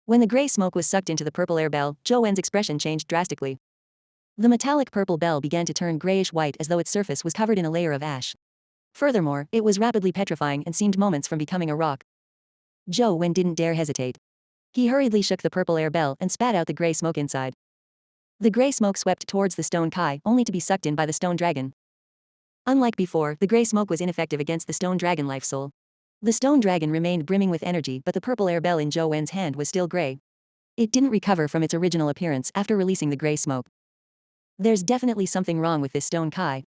When the gray smoke was sucked into the purple air bell, Zhou Wen's expression changed drastically. The metallic purple bell began to turn grayish-white as though its surface was covered in a layer of ash. Furthermore, it was rapidly petrifying and seemed moments from becoming a rock. Zhou Wen didn't dare hesitate. He hurriedly shook the purple air bell and spat out the gray smoke inside. The gray smoke swept towards the stone kai, only to be sucked in by the stone dragon. Unlike before, the gray smoke was ineffective against the stone dragon life soul. The stone dragon remained brimming with energy, but the purple air bell in Zhou Wen's hand was still gray. It didn't recover from its original appearance after releasing the gray smoke. There's definitely something wrong with this stone kai.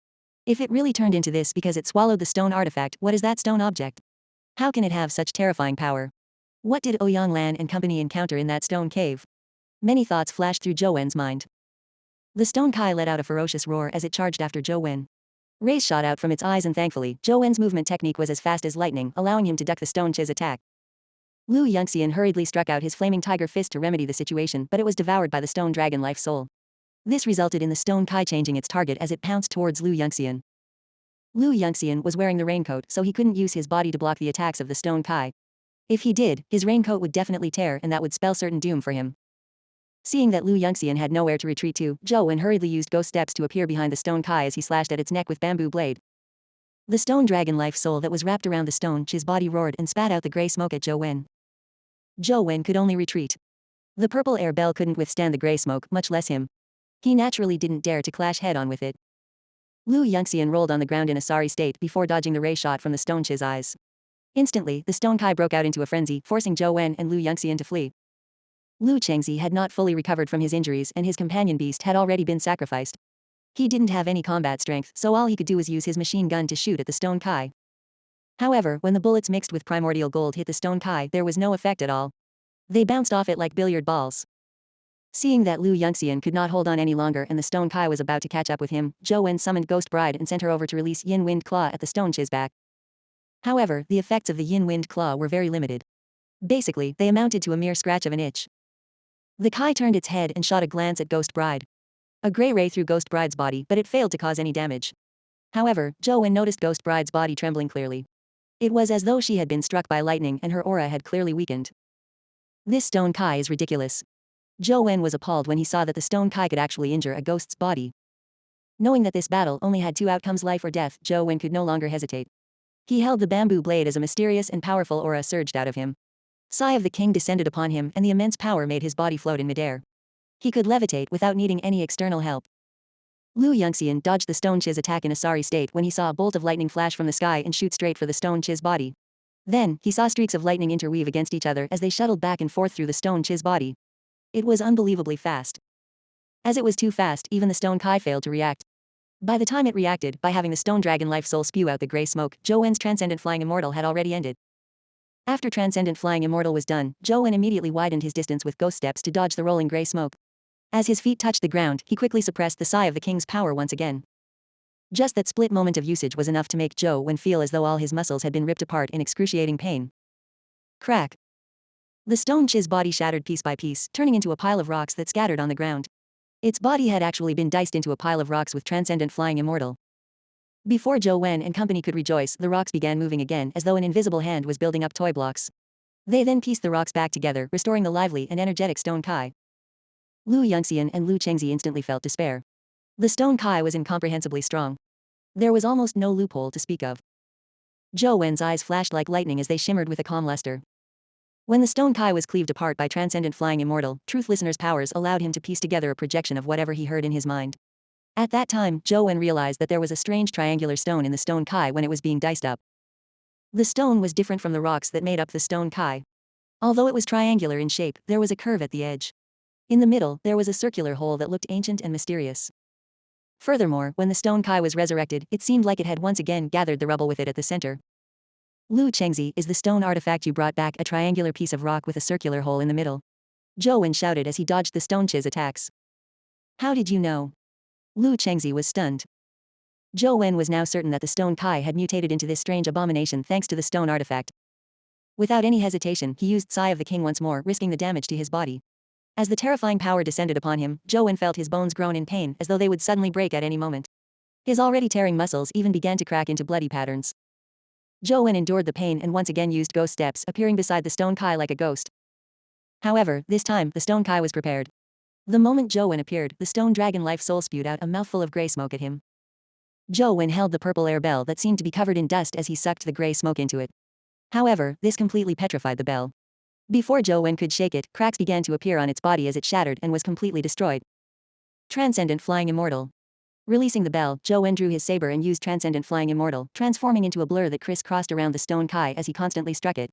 If it really turned into this because it swallowed the stone artifact, what is that stone object? How can it have such terrifying power? What did Ouyang Lan and company encounter in that stone cave? Many thoughts flashed through Zhou Wen's mind. The stone kai let out a ferocious roar as it charged after Zhou Wen. Rays shot out from its eyes and thankfully, Zhou Wen's movement technique was as fast as lightning, allowing him to duck the stone chi's attack. Lu Yongxian hurriedly struck out his flaming tiger fist to remedy the situation, but it was devoured by the stone dragon life soul. This resulted in the stone kai changing its target as it pounced towards Lu Yongxian. Lu Yongxian was wearing the raincoat, so he couldn't use his body to block the attacks of the stone kai. If he did, his raincoat would definitely tear and that would spell certain doom for him. Seeing that Lu Yongxian had nowhere to retreat to, Zhou Wen hurriedly used ghost steps to appear behind the stone kai as he slashed at its neck with bamboo blade. The stone dragon life soul that was wrapped around the stone chi's body roared and spat out the gray smoke at Zhou Wen. Zhou Wen could only retreat. The purple air bell couldn't withstand the gray smoke, much less him. He naturally didn't dare to clash head-on with it. Lu Yongxian rolled on the ground in a sorry state before dodging the ray shot from the stone chi's eyes. Instantly, the stone kai broke out into a frenzy, forcing Zhou Wen and Lu Yongxian to flee. Lu Chengzi had not fully recovered from his injuries and his companion beast had already been sacrificed. He didn't have any combat strength, so all he could do was use his machine gun to shoot at the stone kai. However, when the bullets mixed with primordial gold hit the stone kai, there was no effect at all. They bounced off it like billiard balls. Seeing that Lu Yongxian could not hold on any longer and the stone kai was about to catch up with him, Zhou Wen summoned Ghost Bride and sent her over to release Yin Wind Claw at the stone chi's back. However, the effects of the Yin Wind Claw were very limited. Basically, they amounted to a mere scratch of an itch. The kai turned its head and shot a glance at Ghost Bride. A gray ray through Ghost Bride's body, but it failed to cause any damage. However, Zhou Wen noticed Ghost Bride's body trembling clearly. It was as though she had been struck by lightning and her aura had clearly weakened. This stone kai is ridiculous. Zhou Wen was appalled when he saw that the stone kai could actually injure a ghost's body. Knowing that this battle only had two outcomes, life or death, Zhou Wen could no longer hesitate. He held the bamboo blade as a mysterious and powerful aura surged out of him. Sigh of the King descended upon him and the immense power made his body float in midair. He could levitate without needing any external help. Lu Yongxian dodged the stone chi's attack in a sorry state when he saw a bolt of lightning flash from the sky and shoot straight for the stone chi's body. Then, he saw streaks of lightning interweave against each other as they shuttled back and forth through the stone chi's body. It was unbelievably fast. As it was too fast, even the stone kai failed to react. By the time it reacted, by having the stone dragon life soul spew out the gray smoke, Zhou Wen's transcendent flying immortal had already ended. After transcendent flying immortal was done, Zhou Wen immediately widened his distance with ghost steps to dodge the rolling gray smoke. As his feet touched the ground, he quickly suppressed the sigh of the King's power once again. Just that split moment of usage was enough to make Zhou Wen feel as though all his muscles had been ripped apart in excruciating pain. Crack. The stone chi's body shattered piece by piece, turning into a pile of rocks that scattered on the ground. Its body had actually been diced into a pile of rocks with transcendent flying immortal. Before Zhou Wen and company could rejoice, the rocks began moving again as though an invisible hand was building up toy blocks. They then pieced the rocks back together, restoring the lively and energetic stone kai. Lu Yongxian and Lu Chengzi instantly felt despair. The stone kai was incomprehensibly strong. There was almost no loophole to speak of. Zhou Wen's eyes flashed like lightning as they shimmered with a calm luster. When the stone kai was cleaved apart by transcendent flying immortal, Truth Listener's powers allowed him to piece together a projection of whatever he heard in his mind. At that time, Zhou Wen realized that there was a strange triangular stone in the stone kai when it was being diced up. The stone was different from the rocks that made up the stone kai. Although it was triangular in shape, there was a curve at the edge. In the middle, there was a circular hole that looked ancient and mysterious. Furthermore, when the stone kai was resurrected, it seemed like it had once again gathered the rubble with it at the center. Lu Chengzi, is the stone artifact you brought back a triangular piece of rock with a circular hole in the middle? Zhou Wen shouted as he dodged the stone chi's attacks. How did you know? Lu Chengzi was stunned. Zhou Wen was now certain that the stone kai had mutated into this strange abomination thanks to the stone artifact. Without any hesitation, he used Sigh of the King once more, risking the damage to his body. As the terrifying power descended upon him, Zhou Wen felt his bones groan in pain as though they would suddenly break at any moment. His already tearing muscles even began to crack into bloody patterns. Zhou Wen endured the pain and once again used ghost steps, appearing beside the stone kai like a ghost. However, this time, the stone Kai was prepared. The moment Zhou Wen appeared, the stone dragon life soul spewed out a mouthful of gray smoke at him. Zhou Wen held the purple air bell that seemed to be covered in dust as he sucked the gray smoke into it. However, this completely petrified the bell. Before Zhou Wen could shake it, cracks began to appear on its body as it shattered and was completely destroyed. Transcendent Flying Immortal. Releasing the bell, Zhou Wen drew his saber and used Transcendent Flying Immortal, transforming into a blur that crisscrossed around the stone Kai as he constantly struck it.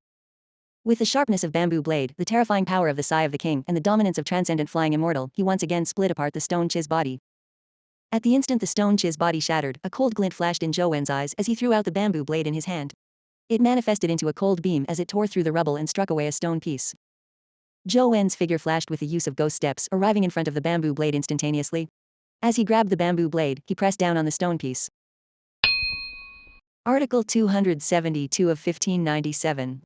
With the sharpness of bamboo blade, the terrifying power of the Sigh of the King, and the dominance of Transcendent Flying Immortal, he once again split apart the stone Chi's body. At the instant the stone Chi's body shattered, a cold glint flashed in Zhou Wen's eyes as he threw out the bamboo blade in his hand. It manifested into a cold beam as it tore through the rubble and struck away a stone piece. Zhou Wen's figure flashed with the use of ghost steps, arriving in front of the bamboo blade instantaneously. As he grabbed the bamboo blade, he pressed down on the stone piece. Article 272 of 1597.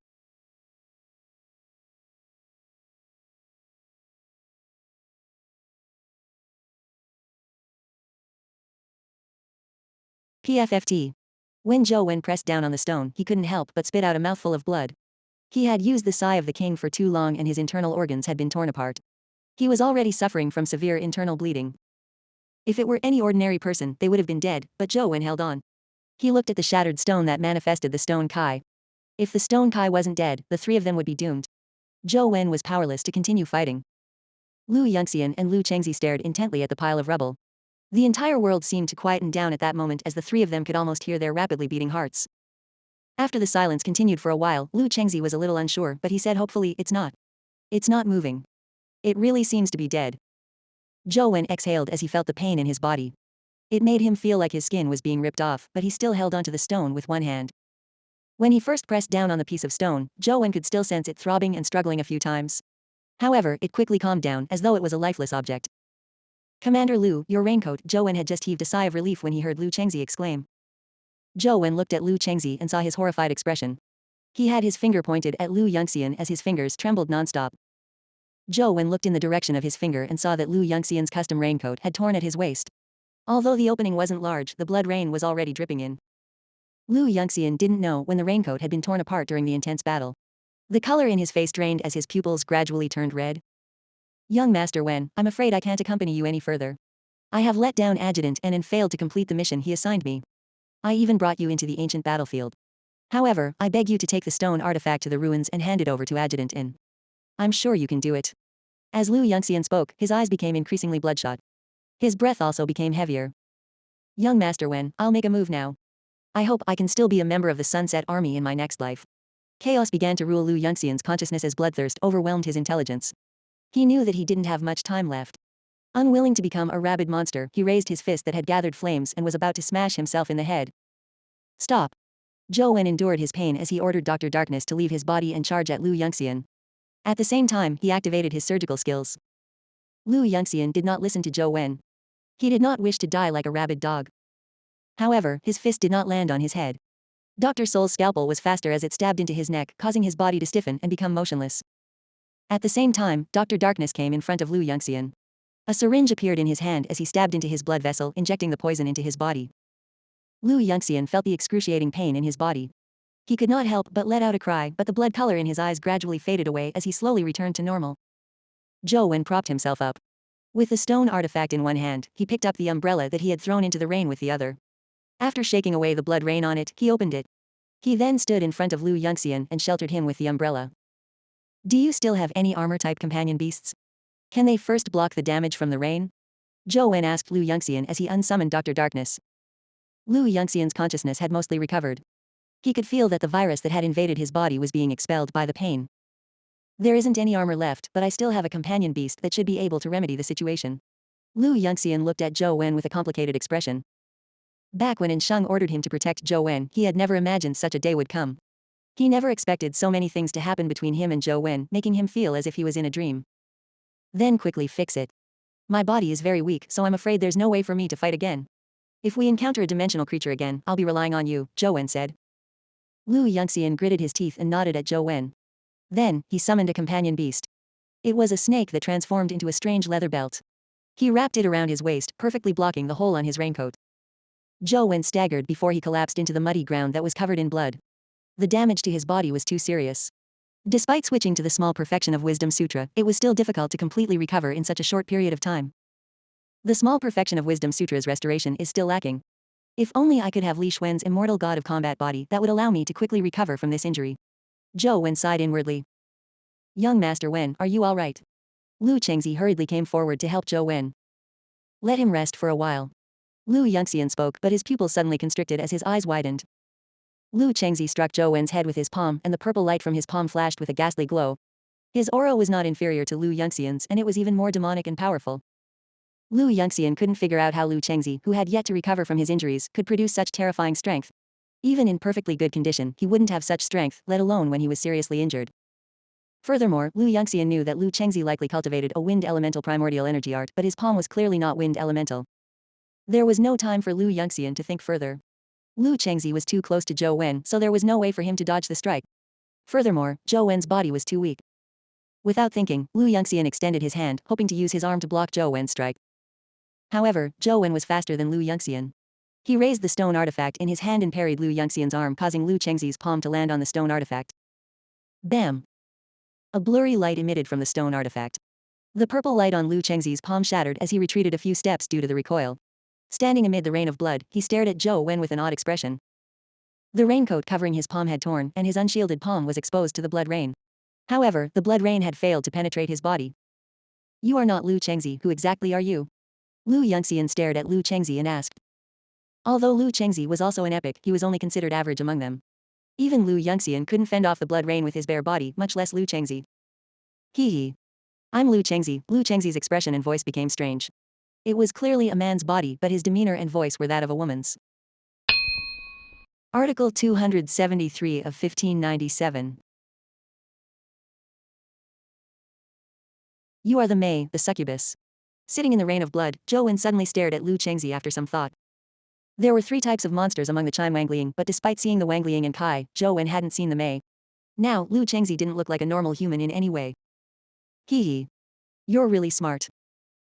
PFFT. When Zhou Wen pressed down on the stone, he couldn't help but spit out a mouthful of blood. He had used the Sigh of the King for too long and his internal organs had been torn apart. He was already suffering from severe internal bleeding. If it were any ordinary person, they would have been dead, but Zhou Wen held on. He looked at the shattered stone that manifested the stone Kai. If the stone Kai wasn't dead, the three of them would be doomed. Zhou Wen was powerless to continue fighting. Lu Yongxian and Lu Chengzi stared intently at the pile of rubble. The entire world seemed to quieten down at that moment as the three of them could almost hear their rapidly beating hearts. After the silence continued for a while, Lu Chengzi was a little unsure, but he said hopefully, It's not moving. It really seems to be dead. Zhou Wen exhaled as he felt the pain in his body. It made him feel like his skin was being ripped off, but he still held onto the stone with one hand. When he first pressed down on the piece of stone, Zhou Wen could still sense it throbbing and struggling a few times. However, it quickly calmed down, as though it was a lifeless object. Commander Lu, your raincoat. Zhou Wen had just heaved a sigh of relief when he heard Lu Chengzi exclaim. Zhou Wen looked at Lu Chengzi and saw his horrified expression. He had his finger pointed at Lu Yongxian as his fingers trembled nonstop. Zhou Wen looked in the direction of his finger and saw that Lu Yongxian's custom raincoat had torn at his waist. Although the opening wasn't large, the blood rain was already dripping in. Lu Yongxian didn't know when the raincoat had been torn apart during the intense battle. The color in his face drained as his pupils gradually turned red. Young Master Wen, I'm afraid I can't accompany you any further. I have let down Adjutant N and failed to complete the mission he assigned me. I even brought you into the ancient battlefield. However, I beg you to take the stone artifact to the ruins and hand it over to Adjutant N. I'm sure you can do it. As Lu Yongxian spoke, his eyes became increasingly bloodshot. His breath also became heavier. Young Master Wen, I'll make a move now. I hope I can still be a member of the Sunset Army in my next life. Chaos began to rule Lu Yongxian's consciousness as bloodthirst overwhelmed his intelligence. He knew that he didn't have much time left. Unwilling to become a rabid monster, he raised his fist that had gathered flames and was about to smash himself in the head. Stop. Zhou Wen endured his pain as he ordered Dr. Darkness to leave his body and charge at Lu Yongxian. At the same time, he activated his surgical skills. Lu Yongxian did not listen to Zhou Wen. He did not wish to die like a rabid dog. However, his fist did not land on his head. Dr. Soul's scalpel was faster as it stabbed into his neck, causing his body to stiffen and become motionless. At the same time, Dr. Darkness came in front of Lu Yongxian. A syringe appeared in his hand as he stabbed into his blood vessel, injecting the poison into his body. Lu Yongxian felt the excruciating pain in his body. He could not help but let out a cry, but the blood color in his eyes gradually faded away as he slowly returned to normal. Zhou Wen propped himself up. With the stone artifact in one hand, he picked up the umbrella that he had thrown into the rain with the other. After shaking away the blood rain on it, he opened it. He then stood in front of Lu Yongxian and sheltered him with the umbrella. Do you still have any armor-type companion beasts? Can they first block the damage from the rain? Zhou Wen asked Lu Yongxian as he unsummoned Dr. Darkness. Lu Yongxian's consciousness had mostly recovered. He could feel that the virus that had invaded his body was being expelled by the pain. There isn't any armor left, but I still have a companion beast that should be able to remedy the situation. Lu Yongxian looked at Zhou Wen with a complicated expression. Back when Sheng ordered him to protect Zhou Wen, he had never imagined such a day would come. He never expected so many things to happen between him and Zhou Wen, making him feel as if he was in a dream. Then quickly fix it. My body is very weak, so I'm afraid there's no way for me to fight again. If we encounter a dimensional creature again, I'll be relying on you, Zhou Wen said. Lu Yongxian gritted his teeth and nodded at Zhou Wen. Then, he summoned a companion beast. It was a snake that transformed into a strange leather belt. He wrapped it around his waist, perfectly blocking the hole on his raincoat. Zhou Wen staggered before he collapsed into the muddy ground that was covered in blood. The damage to his body was too serious. Despite switching to the small perfection of Wisdom Sutra, it was still difficult to completely recover in such a short period of time. The small perfection of Wisdom Sutra's restoration is still lacking. If only I could have Li Xuan's immortal god of combat body that would allow me to quickly recover from this injury. Zhou Wen sighed inwardly. Young Master Wen, are you all right? Lu Chengzi hurriedly came forward to help Zhou Wen. Let him rest for a while. Lu Yongxian spoke, but his pupils suddenly constricted as his eyes widened. Lu Chengzi struck Zhou Wen's head with his palm, and the purple light from his palm flashed with a ghastly glow. His aura was not inferior to Lu Yongxian's, and it was even more demonic and powerful. Lu Yongxian couldn't figure out how Lu Chengzi, who had yet to recover from his injuries, could produce such terrifying strength. Even in perfectly good condition, he wouldn't have such strength, let alone when he was seriously injured. Furthermore, Lu Yongxian knew that Lu Chengzi likely cultivated a wind elemental primordial energy art, but his palm was clearly not wind elemental. There was no time for Lu Yongxian to think further. Lu Chengzi was too close to Zhou Wen, so there was no way for him to dodge the strike. Furthermore, Zhou Wen's body was too weak. Without thinking, Lu Yongxian extended his hand, hoping to use his arm to block Zhou Wen's strike. However, Zhou Wen was faster than Lu Yongxian. He raised the stone artifact in his hand and parried Lu Yongxian's arm, causing Lu Chengzi's palm to land on the stone artifact. Bam! A blurry light emitted from the stone artifact. The purple light on Lu Chengzi's palm shattered as he retreated a few steps due to the recoil. Standing amid the rain of blood, he stared at Zhou Wen with an odd expression. The raincoat covering his palm had torn, and his unshielded palm was exposed to the blood rain. However, the blood rain had failed to penetrate his body. You are not Lu Chengzi, who exactly are you? Lu Yongxian stared at Lu Chengzi and asked. Although Lu Chengzi was also an epic, he was only considered average among them. Even Lu Yongxian couldn't fend off the blood rain with his bare body, much less Lu Chengzi. Hee hee. I'm Lu Chengzi. Lu Chengzi's expression and voice became strange. It was clearly a man's body, but his demeanor and voice were that of a woman's. Article 273 of 1597. You are the May, the succubus. Sitting in the rain of blood, Zhou Wen suddenly stared at Lu Chengzi after some thought. There were 3 types of monsters among the Chime Wangliang, but despite seeing the Wangliang and Kai, Zhou Wen hadn't seen the May. Now, Lu Chengzi didn't look like a normal human in any way. Hee hee. You're really smart.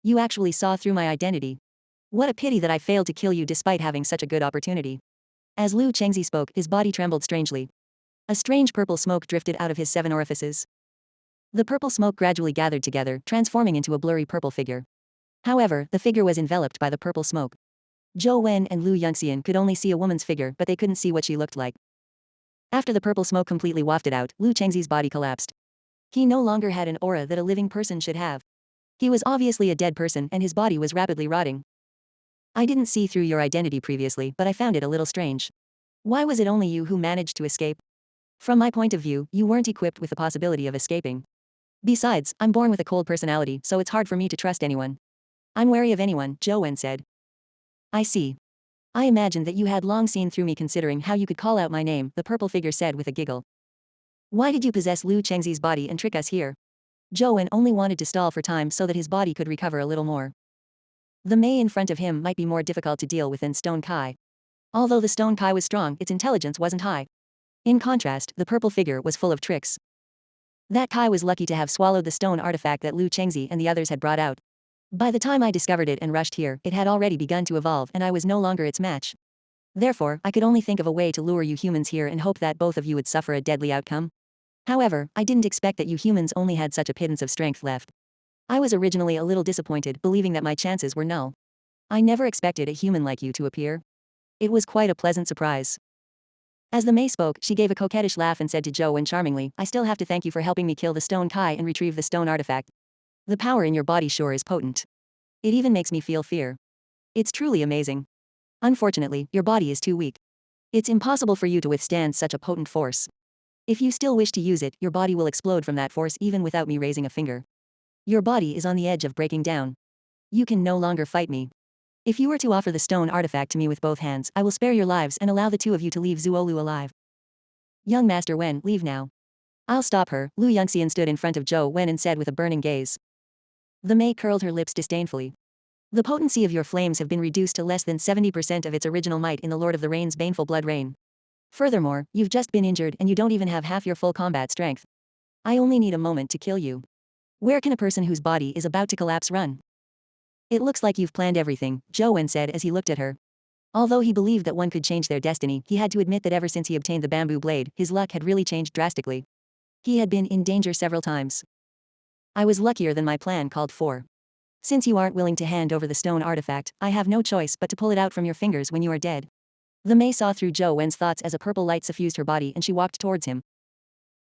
You actually saw through my identity. What a pity that I failed to kill you despite having such a good opportunity. As Lu Chengzi spoke, his body trembled strangely. A strange purple smoke drifted out of his 7 orifices. The purple smoke gradually gathered together, transforming into a blurry purple figure. However, the figure was enveloped by the purple smoke. Zhou Wen and Lu Yongxian could only see a woman's figure, but they couldn't see what she looked like. After the purple smoke completely wafted out, Lu Chengzi's body collapsed. He no longer had an aura that a living person should have. He was obviously a dead person, and his body was rapidly rotting. I didn't see through your identity previously, but I found it a little strange. Why was it only you who managed to escape? From my point of view, you weren't equipped with the possibility of escaping. Besides, I'm born with a cold personality, so it's hard for me to trust anyone. I'm wary of anyone, Zhou Wen said. I see. I imagined that you had long seen through me considering how you could call out my name, the purple figure said with a giggle. Why did you possess Lu Chengzi's body and trick us here? Zhou Wen only wanted to stall for time so that his body could recover a little more. The Mei in front of him might be more difficult to deal with than Stone Kai. Although the Stone Kai was strong, its intelligence wasn't high. In contrast, the purple figure was full of tricks. That Kai was lucky to have swallowed the stone artifact that Lu Chengzi and the others had brought out. By the time I discovered it and rushed here, it had already begun to evolve and I was no longer its match. Therefore, I could only think of a way to lure you humans here and hope that both of you would suffer a deadly outcome. However, I didn't expect that you humans only had such a pittance of strength left. I was originally a little disappointed, believing that my chances were null. I never expected a human like you to appear. It was quite a pleasant surprise. As the Mei spoke, she gave a coquettish laugh and said to Zhou Wen charmingly, I still have to thank you for helping me kill the stone Kai and retrieve the stone artifact. The power in your body sure is potent. It even makes me feel fear. It's truly amazing. Unfortunately, your body is too weak. It's impossible for you to withstand such a potent force. If you still wish to use it, your body will explode from that force even without me raising a finger. Your body is on the edge of breaking down. You can no longer fight me. If you were to offer the stone artifact to me with both hands, I will spare your lives and allow the 2 of you to leave Zuolu alive. Young Master Wen, leave now. I'll stop her, Lu Yongxian stood in front of Zhou Wen and said with a burning gaze. The Mei curled her lips disdainfully. The potency of your flames have been reduced to less than 70% of its original might in the Lord of the Rain's baneful blood rain. Furthermore, you've just been injured and you don't even have half your full combat strength. I only need a moment to kill you. Where can a person whose body is about to collapse run? It looks like you've planned everything, Zhou Wen said as he looked at her. Although he believed that one could change their destiny, he had to admit that ever since he obtained the bamboo blade, his luck had really changed drastically. He had been in danger several times. I was luckier than my plan called for. Since you aren't willing to hand over the stone artifact, I have no choice but to pull it out from your fingers when you are dead. The Mei saw through Zhou Wen's thoughts as a purple light suffused her body and she walked towards him.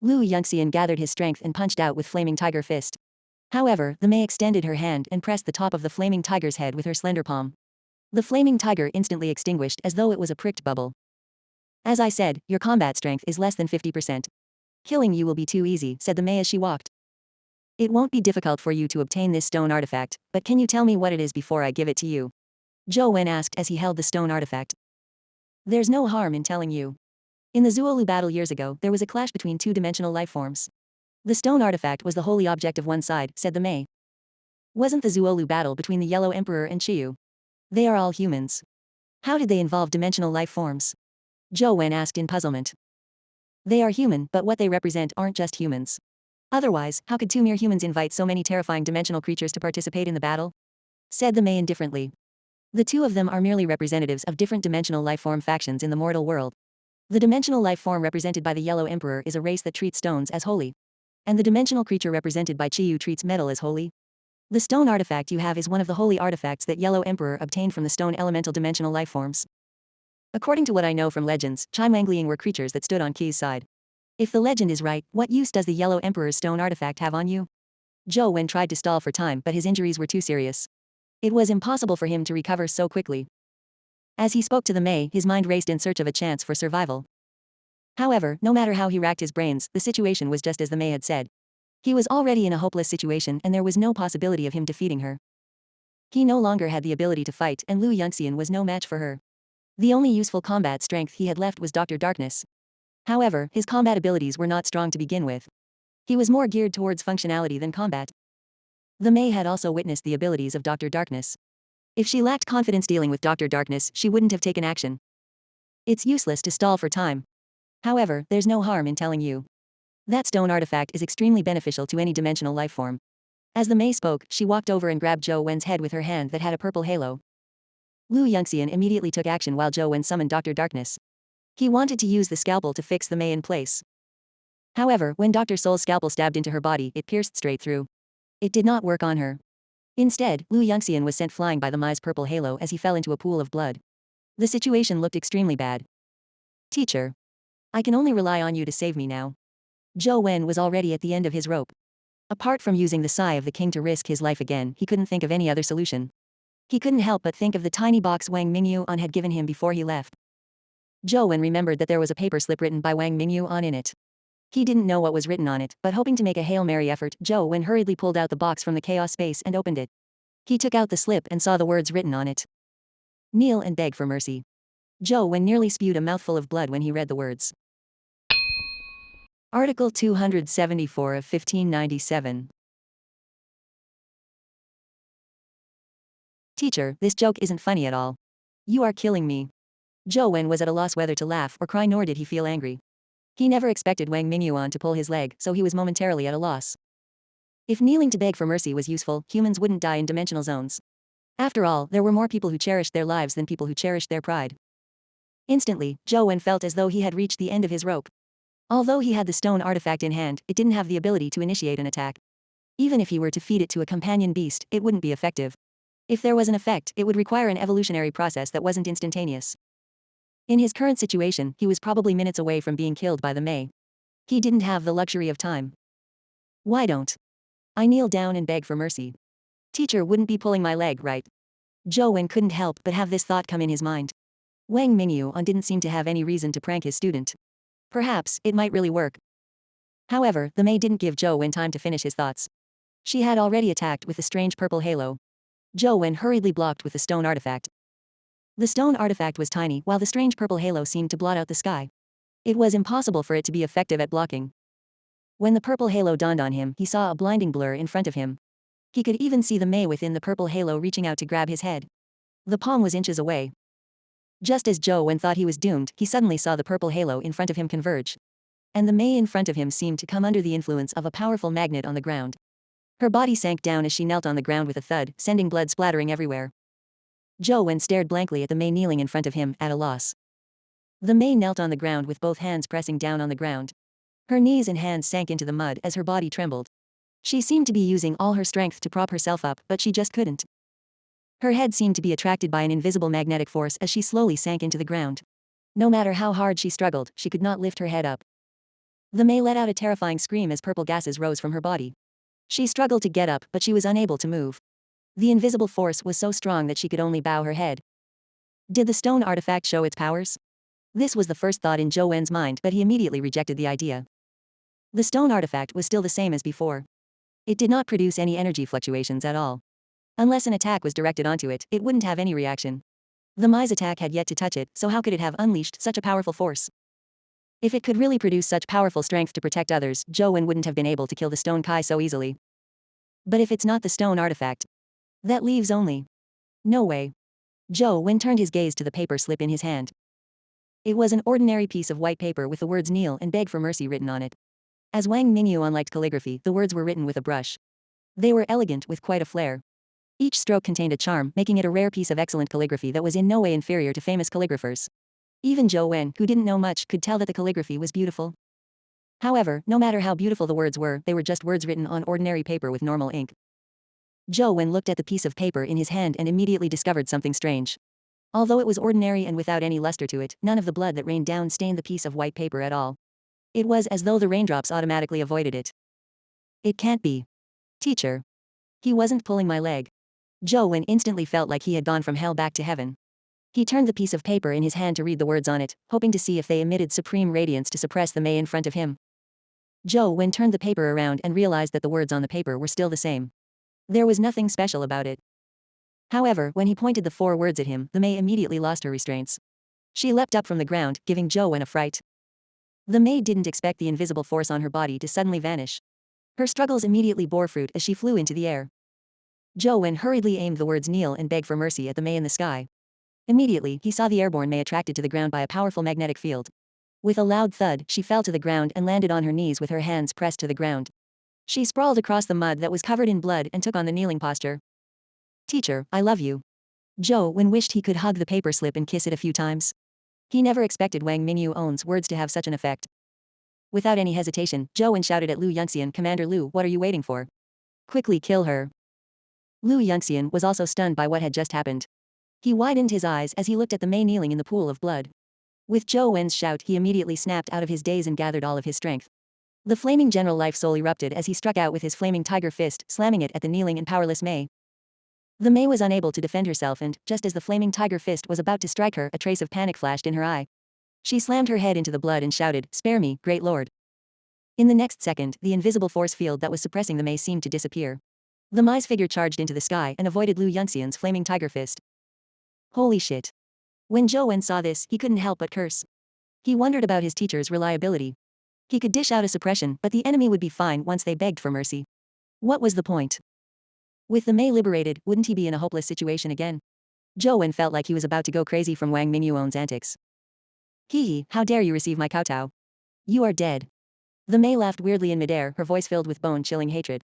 Lu Yongxian gathered his strength and punched out with flaming tiger fist. However, the Mei extended her hand and pressed the top of the flaming tiger's head with her slender palm. The flaming tiger instantly extinguished as though it was a pricked bubble. As I said, your combat strength is less than 50%. Killing you will be too easy, said the Mei as she walked. It won't be difficult for you to obtain this stone artifact, but can you tell me what it is before I give it to you? Zhou Wen asked as he held the stone artifact. There's no harm in telling you. In the Zuolu battle years ago, there was a clash between two-dimensional life forms. The stone artifact was the holy object of one side, said the Mei. Wasn't the Zuolu battle between the Yellow Emperor and Chiyu? They are all humans. How did they involve dimensional life forms? Zhou Wen asked in puzzlement. They are human, but what they represent aren't just humans. Otherwise, how could two mere humans invite so many terrifying dimensional creatures to participate in the battle? Said the Mei indifferently. The two of them are merely representatives of different dimensional life form factions in the mortal world. The dimensional life form represented by the Yellow Emperor is a race that treats stones as holy. And the dimensional creature represented by Chiyu treats metal as holy. The stone artifact you have is one of the holy artifacts that Yellow Emperor obtained from the stone elemental dimensional life forms. According to what I know from legends, Chai Wangliang were creatures that stood on Qi's side. If the legend is right, what use does the Yellow Emperor's stone artifact have on you? Zhou Wen tried to stall for time, but his injuries were too serious. It was impossible for him to recover so quickly. As he spoke to the Mei, his mind raced in search of a chance for survival. However, no matter how he racked his brains, the situation was just as the Mei had said. He was already in a hopeless situation and there was no possibility of him defeating her. He no longer had the ability to fight and Lu Yongxian was no match for her. The only useful combat strength he had left was Dr. Darkness. However, his combat abilities were not strong to begin with. He was more geared towards functionality than combat. The Mei had also witnessed the abilities of Dr. Darkness. If she lacked confidence dealing with Dr. Darkness, she wouldn't have taken action. It's useless to stall for time. However, there's no harm in telling you. That stone artifact is extremely beneficial to any dimensional life form. As the Mei spoke, she walked over and grabbed Zhou Wen's head with her hand that had a purple halo. Lu Yongxian immediately took action while Zhou Wen summoned Dr. Darkness. He wanted to use the scalpel to fix the Mei in place. However, when Dr. Soul's scalpel stabbed into her body, it pierced straight through. It did not work on her. Instead, Lu Yongxian was sent flying by the Mei's purple halo as he fell into a pool of blood. The situation looked extremely bad. Teacher. I can only rely on you to save me now. Zhou Wen was already at the end of his rope. Apart from using the Sai of the King to risk his life again, he couldn't think of any other solution. He couldn't help but think of the tiny box Wang Mingyuan had given him before he left. Zhou Wen remembered that there was a paper slip written by Wang Mingyuan in it. He didn't know what was written on it, but hoping to make a Hail Mary effort, Zhou Wen hurriedly pulled out the box from the chaos space and opened it. He took out the slip and saw the words written on it. Kneel and beg for mercy. Zhou Wen nearly spewed a mouthful of blood when he read the words. Article 274 of 1597. Teacher, this joke isn't funny at all. You are killing me. Zhou Wen was at a loss whether to laugh or cry, nor did he feel angry. He never expected Wang Mingyuan to pull his leg, so he was momentarily at a loss. If kneeling to beg for mercy was useful, humans wouldn't die in dimensional zones. After all, there were more people who cherished their lives than people who cherished their pride. Instantly, Zhou Wen felt as though he had reached the end of his rope. Although he had the stone artifact in hand, it didn't have the ability to initiate an attack. Even if he were to feed it to a companion beast, it wouldn't be effective. If there was an effect, it would require an evolutionary process that wasn't instantaneous. In his current situation, he was probably minutes away from being killed by the Mei. He didn't have the luxury of time. Why don't I kneel down and beg for mercy? Teacher wouldn't be pulling my leg, right? Zhou Wen couldn't help but have this thought come in his mind. Wang Mingyuan didn't seem to have any reason to prank his student. Perhaps it might really work. However, the Mei didn't give Zhou Wen time to finish his thoughts. She had already attacked with the strange purple halo. Zhou Wen hurriedly blocked with the stone artifact. The stone artifact was tiny, while the strange purple halo seemed to blot out the sky. It was impossible for it to be effective at blocking. When the purple halo dawned on him, he saw a blinding blur in front of him. He could even see the Mei within the purple halo reaching out to grab his head. The palm was inches away. Just as Zhou Wen thought he was doomed, he suddenly saw the purple halo in front of him converge. And the Mei in front of him seemed to come under the influence of a powerful magnet on the ground. Her body sank down as she knelt on the ground with a thud, sending blood splattering everywhere. Zhou Wen stared blankly at the Mei kneeling in front of him, at a loss. The Mei knelt on the ground with both hands pressing down on the ground. Her knees and hands sank into the mud as her body trembled. She seemed to be using all her strength to prop herself up, but she just couldn't. Her head seemed to be attracted by an invisible magnetic force as she slowly sank into the ground. No matter how hard she struggled, she could not lift her head up. The May let out a terrifying scream as purple gases rose from her body. She struggled to get up, but she was unable to move. The invisible force was so strong that she could only bow her head. Did the stone artifact show its powers? This was the first thought in Zhou Wen's mind, but he immediately rejected the idea. The stone artifact was still the same as before. It did not produce any energy fluctuations at all. Unless an attack was directed onto it, it wouldn't have any reaction. The Mai's attack had yet to touch it, so how could it have unleashed such a powerful force? If it could really produce such powerful strength to protect others, Zhou Wen wouldn't have been able to kill the stone Kai so easily. But if it's not the stone artifact, that leaves only. No way. Zhou Wen turned his gaze to the paper slip in his hand. It was an ordinary piece of white paper with the words "kneel and beg for mercy" written on it. As Wang Mingyuan liked calligraphy, the words were written with a brush. They were elegant with quite a flair. Each stroke contained a charm, making it a rare piece of excellent calligraphy that was in no way inferior to famous calligraphers. Even Zhou Wen, who didn't know much, could tell that the calligraphy was beautiful. However, no matter how beautiful the words were, they were just words written on ordinary paper with normal ink. Zhou Wen looked at the piece of paper in his hand and immediately discovered something strange. Although it was ordinary and without any luster to it, none of the blood that rained down stained the piece of white paper at all. It was as though the raindrops automatically avoided it. It can't be. Teacher. He wasn't pulling my leg. Zhou Wen instantly felt like he had gone from hell back to heaven. He turned the piece of paper in his hand to read the words on it, hoping to see if they emitted supreme radiance to suppress the May in front of him. Zhou Wen turned the paper around and realized that the words on the paper were still the same. There was nothing special about it. However, when he pointed the 4 words at him, the May immediately lost her restraints. She leapt up from the ground, giving Zhou Wen a fright. The May didn't expect the invisible force on her body to suddenly vanish. Her struggles immediately bore fruit as she flew into the air. Zhou Wen hurriedly aimed the words "kneel and beg for mercy" at the May in the sky. Immediately, he saw the airborne May attracted to the ground by a powerful magnetic field. With a loud thud, she fell to the ground and landed on her knees with her hands pressed to the ground. She sprawled across the mud that was covered in blood and took on the kneeling posture. Teacher, I love you. Zhou Wen wished he could hug the paper slip and kiss it a few times. He never expected Wang Mingyuan's words to have such an effect. Without any hesitation, Zhou Wen shouted at Lu Yunxian, "Commander Lu, what are you waiting for? Quickly kill her." Lu Yunxian was also stunned by what had just happened. He widened his eyes as he looked at the May kneeling in the pool of blood. With Zhou Wen's shout, he immediately snapped out of his daze and gathered all of his strength. The flaming general life soul erupted as he struck out with his flaming tiger fist, slamming it at the kneeling and powerless May. The May was unable to defend herself and, just as the flaming tiger fist was about to strike her, a trace of panic flashed in her eye. She slammed her head into the blood and shouted, "Spare me, great lord." In the next second, the invisible force field that was suppressing the May seemed to disappear. The Mai's figure charged into the sky and avoided Lu Yunxian's flaming tiger fist. Holy shit. When Zhou Wen saw this, he couldn't help but curse. He wondered about his teacher's reliability. He could dish out a suppression, but the enemy would be fine once they begged for mercy. What was the point? With the May liberated, wouldn't he be in a hopeless situation again? Zhou Wen felt like he was about to go crazy from Wang Mingyuan's antics. Hee, how dare you receive my kowtow? You are dead. The May laughed weirdly in midair, her voice filled with bone-chilling hatred.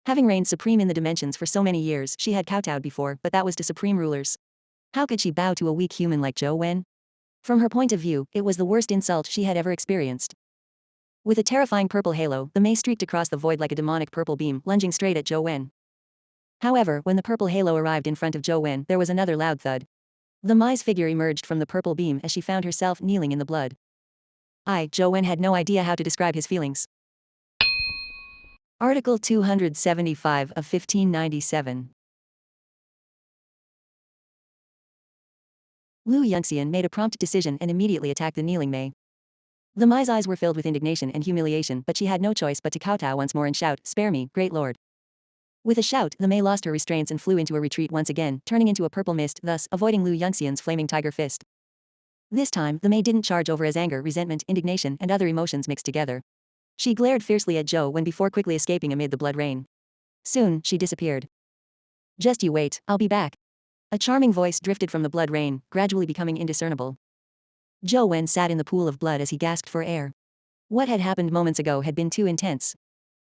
Having reigned supreme in the dimensions for so many years, she had kowtowed before, but that was to supreme rulers. How could she bow to a weak human like Zhou Wen? From her point of view, it was the worst insult she had ever experienced. With a terrifying purple halo, the May streaked across the void like a demonic purple beam, lunging straight at Zhou Wen. However, when the purple halo arrived in front of Zhou Wen, there was another loud thud. The Mai's figure emerged from the purple beam as she found herself kneeling in the blood. Zhou Wen had no idea how to describe his feelings. Article 275 of 1597. Lu Yunxian made a prompt decision and immediately attacked the kneeling May. The Mai's eyes were filled with indignation and humiliation, but she had no choice but to kowtow once more and shout, "Spare me, great lord." With a shout, the May lost her restraints and flew into a retreat once again, turning into a purple mist, thus avoiding Lu Yunxian's flaming tiger fist. This time, the May didn't charge over as anger, resentment, indignation, and other emotions mixed together. She glared fiercely at Zhou Wen before quickly escaping amid the blood rain. Soon, she disappeared. Just you wait, I'll be back. A charming voice drifted from the blood rain, gradually becoming indiscernible. Zhou Wen sat in the pool of blood as he gasped for air. What had happened moments ago had been too intense.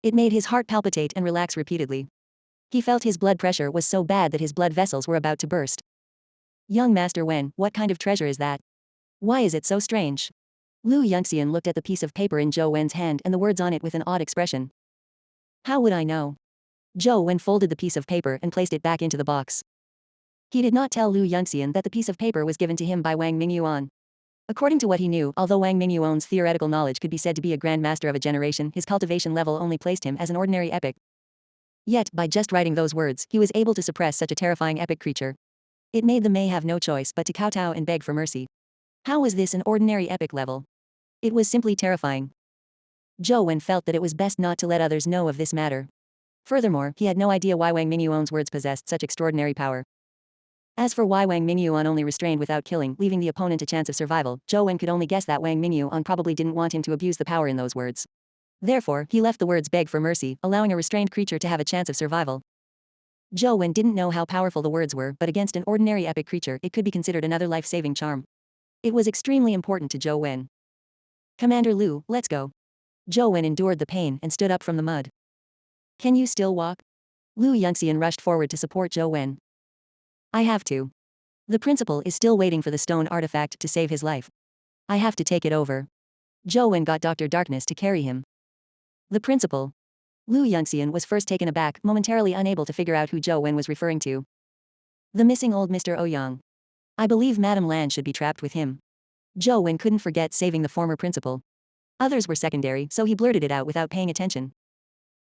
It made his heart palpitate and relax repeatedly. He felt his blood pressure was so bad that his blood vessels were about to burst. Young Master Wen, what kind of treasure is that? Why is it so strange? Lu Yunxian looked at the piece of paper in Zhou Wen's hand and the words on it with an odd expression. How would I know? Zhou Wen folded the piece of paper and placed it back into the box. He did not tell Lu Yunxian that the piece of paper was given to him by Wang Mingyuan. According to what he knew, although Wang Mingyuan's theoretical knowledge could be said to be a grand master of a generation, his cultivation level only placed him as an ordinary epic. Yet, by just writing those words, he was able to suppress such a terrifying epic creature. It made the Mei have no choice but to kowtow and beg for mercy. How was this an ordinary epic level? It was simply terrifying. Zhou Wen felt that it was best not to let others know of this matter. Furthermore, he had no idea why Wang Mingyuan's words possessed such extraordinary power. As for why Wang Mingyuan only restrained without killing, leaving the opponent a chance of survival, Zhou Wen could only guess that Wang Mingyuan probably didn't want him to abuse the power in those words. Therefore, he left the words beg for mercy, allowing a restrained creature to have a chance of survival. Zhou Wen didn't know how powerful the words were, but against an ordinary epic creature, it could be considered another life-saving charm. It was extremely important to Zhou Wen. Commander Lu, let's go. Zhou Wen endured the pain and stood up from the mud. Can you still walk? Lu Yunxian rushed forward to support Zhou Wen. I have to. The principal is still waiting for the stone artifact to save his life. I have to take it over. Zhou Wen got Dr. Darkness to carry him. The principal. Lu Yunxian was first taken aback, momentarily unable to figure out who Zhou Wen was referring to. The missing old Mr. Ouyang. I believe Madame Lan should be trapped with him. Zhou Wen couldn't forget saving the former principal. Others were secondary, so he blurted it out without paying attention.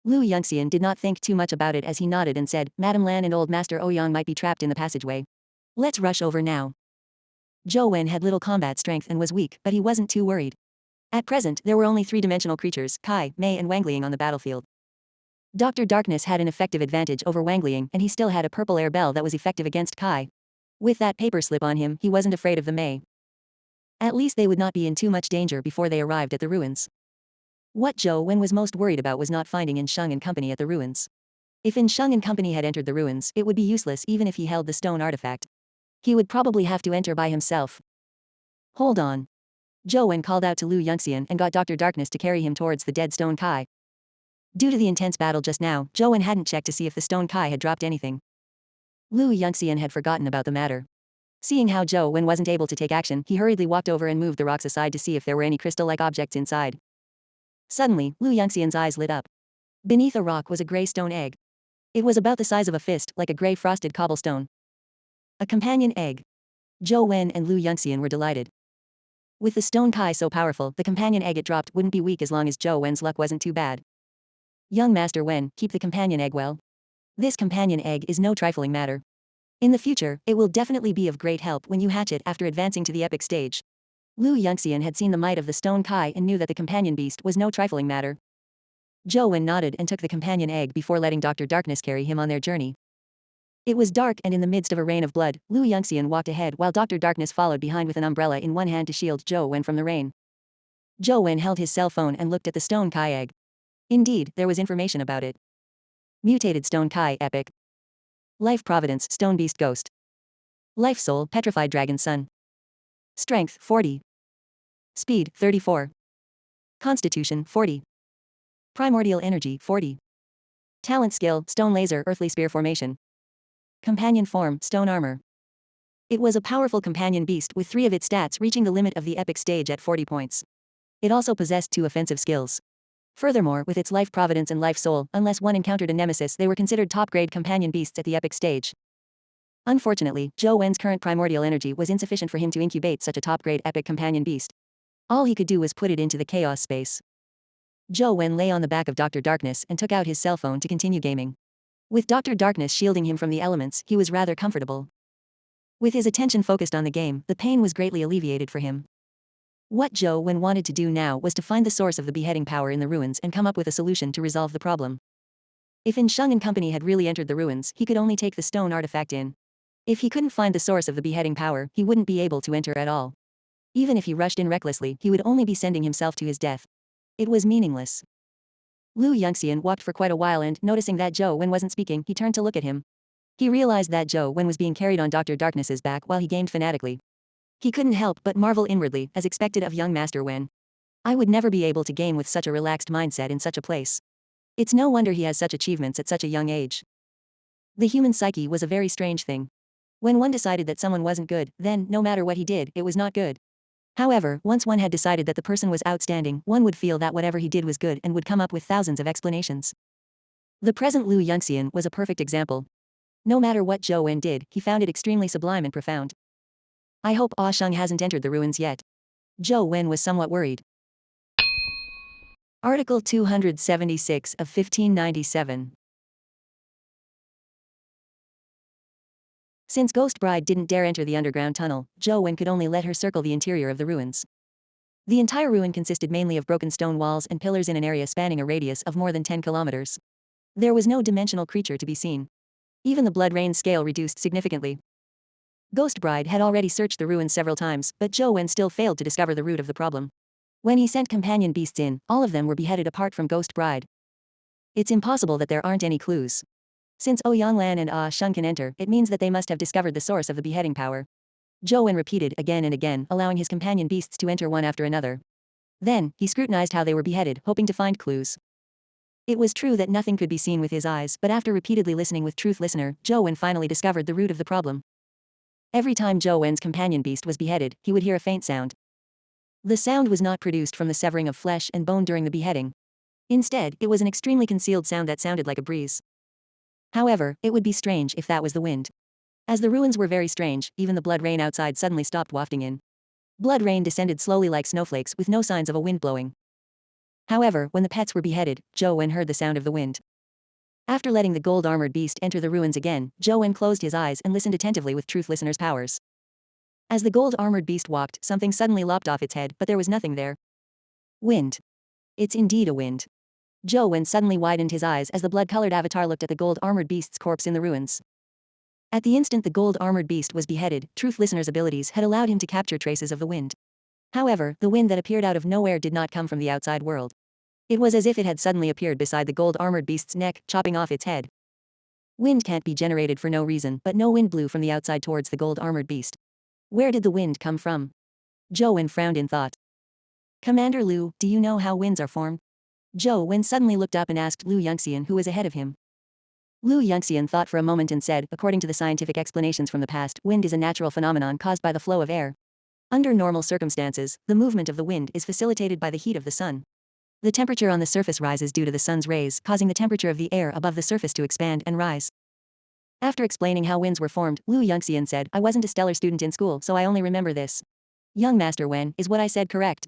Lu Yunxian did not think too much about it as he nodded and said, Madame Lan and old Master Ouyang might be trapped in the passageway. Let's rush over now. Zhou Wen had little combat strength and was weak, but he wasn't too worried. At present, there were only three-dimensional creatures, Kai, Mei and Wang Liang on the battlefield. Dr. Darkness had an effective advantage over Wang Liang and he still had a purple air bell that was effective against Kai. With that paper slip on him, he wasn't afraid of the Mei. At least they would not be in too much danger before they arrived at the ruins. What Zhou Wen was most worried about was not finding In Sheng and company at the ruins. If In Sheng and company had entered the ruins, it would be useless even if he held the stone artifact. He would probably have to enter by himself. Hold on. Zhou Wen called out to Lu Yunxian and got Dr. Darkness to carry him towards the dead stone Kai. Due to the intense battle just now, Zhou Wen hadn't checked to see if the stone Kai had dropped anything. Lu Yunxian had forgotten about the matter. Seeing how Zhou Wen wasn't able to take action, he hurriedly walked over and moved the rocks aside to see if there were any crystal-like objects inside. Suddenly, Lu Yunxian's eyes lit up. Beneath a rock was a gray stone egg. It was about the size of a fist, like a gray frosted cobblestone. A companion egg. Zhou Wen and Lu Yunxian were delighted. With the stone Kai so powerful, the companion egg it dropped wouldn't be weak as long as Zhou Wen's luck wasn't too bad. Young Master Wen, keep the companion egg well. This companion egg is no trifling matter. In the future, it will definitely be of great help when you hatch it after advancing to the epic stage. Lu Yunxian had seen the might of the stone Kai and knew that the companion beast was no trifling matter. Zhou Wen nodded and took the companion egg before letting Dr. Darkness carry him on their journey. It was dark and in the midst of a rain of blood, Lu Yunxian walked ahead while Dr. Darkness followed behind with an umbrella in one hand to shield Zhou Wen from the rain. Zhou Wen held his cell phone and looked at the stone Kai egg. Indeed, there was information about it. Mutated stone Kai epic. Life Providence Stone Beast Ghost. Life Soul Petrified Dragon Sun. Strength 40. Speed 34. Constitution 40. Primordial Energy 40. Talent Skill Stone Laser Earthly Spear Formation. Companion Form Stone Armor. It was a powerful companion beast with 3 of its stats reaching the limit of the epic stage at 40 points. It also possessed 2 offensive skills. Furthermore, with its Life Providence and Life Soul, unless one encountered a nemesis, they were considered top-grade companion beasts at the epic stage. Unfortunately, Zhou Wen's current primordial energy was insufficient for him to incubate such a top-grade epic companion beast. All he could do was put it into the chaos space. Zhou Wen lay on the back of Dr. Darkness and took out his cell phone to continue gaming. With Dr. Darkness shielding him from the elements, he was rather comfortable. With his attention focused on the game, the pain was greatly alleviated for him. What Zhou Wen wanted to do now was to find the source of the beheading power in the ruins and come up with a solution to resolve the problem. If In Sheng and company had really entered the ruins, he could only take the stone artifact in. If he couldn't find the source of the beheading power, he wouldn't be able to enter at all. Even if he rushed in recklessly, he would only be sending himself to his death. It was meaningless. Lu Yunxian walked for quite a while and, noticing that Zhou Wen wasn't speaking, he turned to look at him. He realized that Zhou Wen was being carried on Dr. Darkness's back while he gamed fanatically. He couldn't help but marvel inwardly, as expected of young Master Wen. I would never be able to game with such a relaxed mindset in such a place. It's no wonder he has such achievements at such a young age. The human psyche was a very strange thing. When one decided that someone wasn't good, then, no matter what he did, it was not good. However, once one had decided that the person was outstanding, one would feel that whatever he did was good and would come up with thousands of explanations. The present Liu Yangxian was a perfect example. No matter what Zhou Wen did, he found it extremely sublime and profound. I hope Ah Sheng hasn't entered the ruins yet. Zhou Wen was somewhat worried. Article 276 of 1597. Since Ghost Bride didn't dare enter the underground tunnel, Zhou Wen could only let her circle the interior of the ruins. The entire ruin consisted mainly of broken stone walls and pillars in an area spanning a radius of more than 10 kilometers. There was no dimensional creature to be seen. Even the blood rain scale reduced significantly. Ghost Bride had already searched the ruins several times, but Zhou Wen still failed to discover the root of the problem. When he sent companion beasts in, all of them were beheaded apart from Ghost Bride. It's impossible that there aren't any clues. Since Ouyang Lan and Ah Sheng can enter, it means that they must have discovered the source of the beheading power. Zhou Wen repeated again and again, allowing his companion beasts to enter one after another. Then, he scrutinized how they were beheaded, hoping to find clues. It was true that nothing could be seen with his eyes, but after repeatedly listening with Truth Listener, Zhou Wen finally discovered the root of the problem. Every time Zhou Wen's companion beast was beheaded, he would hear a faint sound. The sound was not produced from the severing of flesh and bone during the beheading. Instead, it was an extremely concealed sound that sounded like a breeze. However, it would be strange if that was the wind. As the ruins were very strange, even the blood rain outside suddenly stopped wafting in. Blood rain descended slowly like snowflakes with no signs of a wind blowing. However, when the pets were beheaded, Zhou Wen heard the sound of the wind. After letting the gold-armored beast enter the ruins again, Zhou Wen closed his eyes and listened attentively with Truth Listener's powers. As the gold-armored beast walked, something suddenly lopped off its head, but there was nothing there. Wind. It's indeed a wind. Zhou Wen suddenly widened his eyes as the blood-colored avatar looked at the gold-armored beast's corpse in the ruins. At the instant the gold-armored beast was beheaded, Truth Listener's abilities had allowed him to capture traces of the wind. However, the wind that appeared out of nowhere did not come from the outside world. It was as if it had suddenly appeared beside the gold-armored beast's neck, chopping off its head. Wind can't be generated for no reason, but no wind blew from the outside towards the gold-armored beast. Where did the wind come from? Zhou Wen frowned in thought. Commander Liu, do you know how winds are formed? Zhou Wen suddenly looked up and asked Liu Yangxian, who was ahead of him. Liu Yangxian thought for a moment and said, according to the scientific explanations from the past, wind is a natural phenomenon caused by the flow of air. Under normal circumstances, the movement of the wind is facilitated by the heat of the sun. The temperature on the surface rises due to the sun's rays, causing the temperature of the air above the surface to expand and rise. After explaining how winds were formed, Liu Yangxian said, I wasn't a stellar student in school, so I only remember this. Young Master Wen, is what I said correct?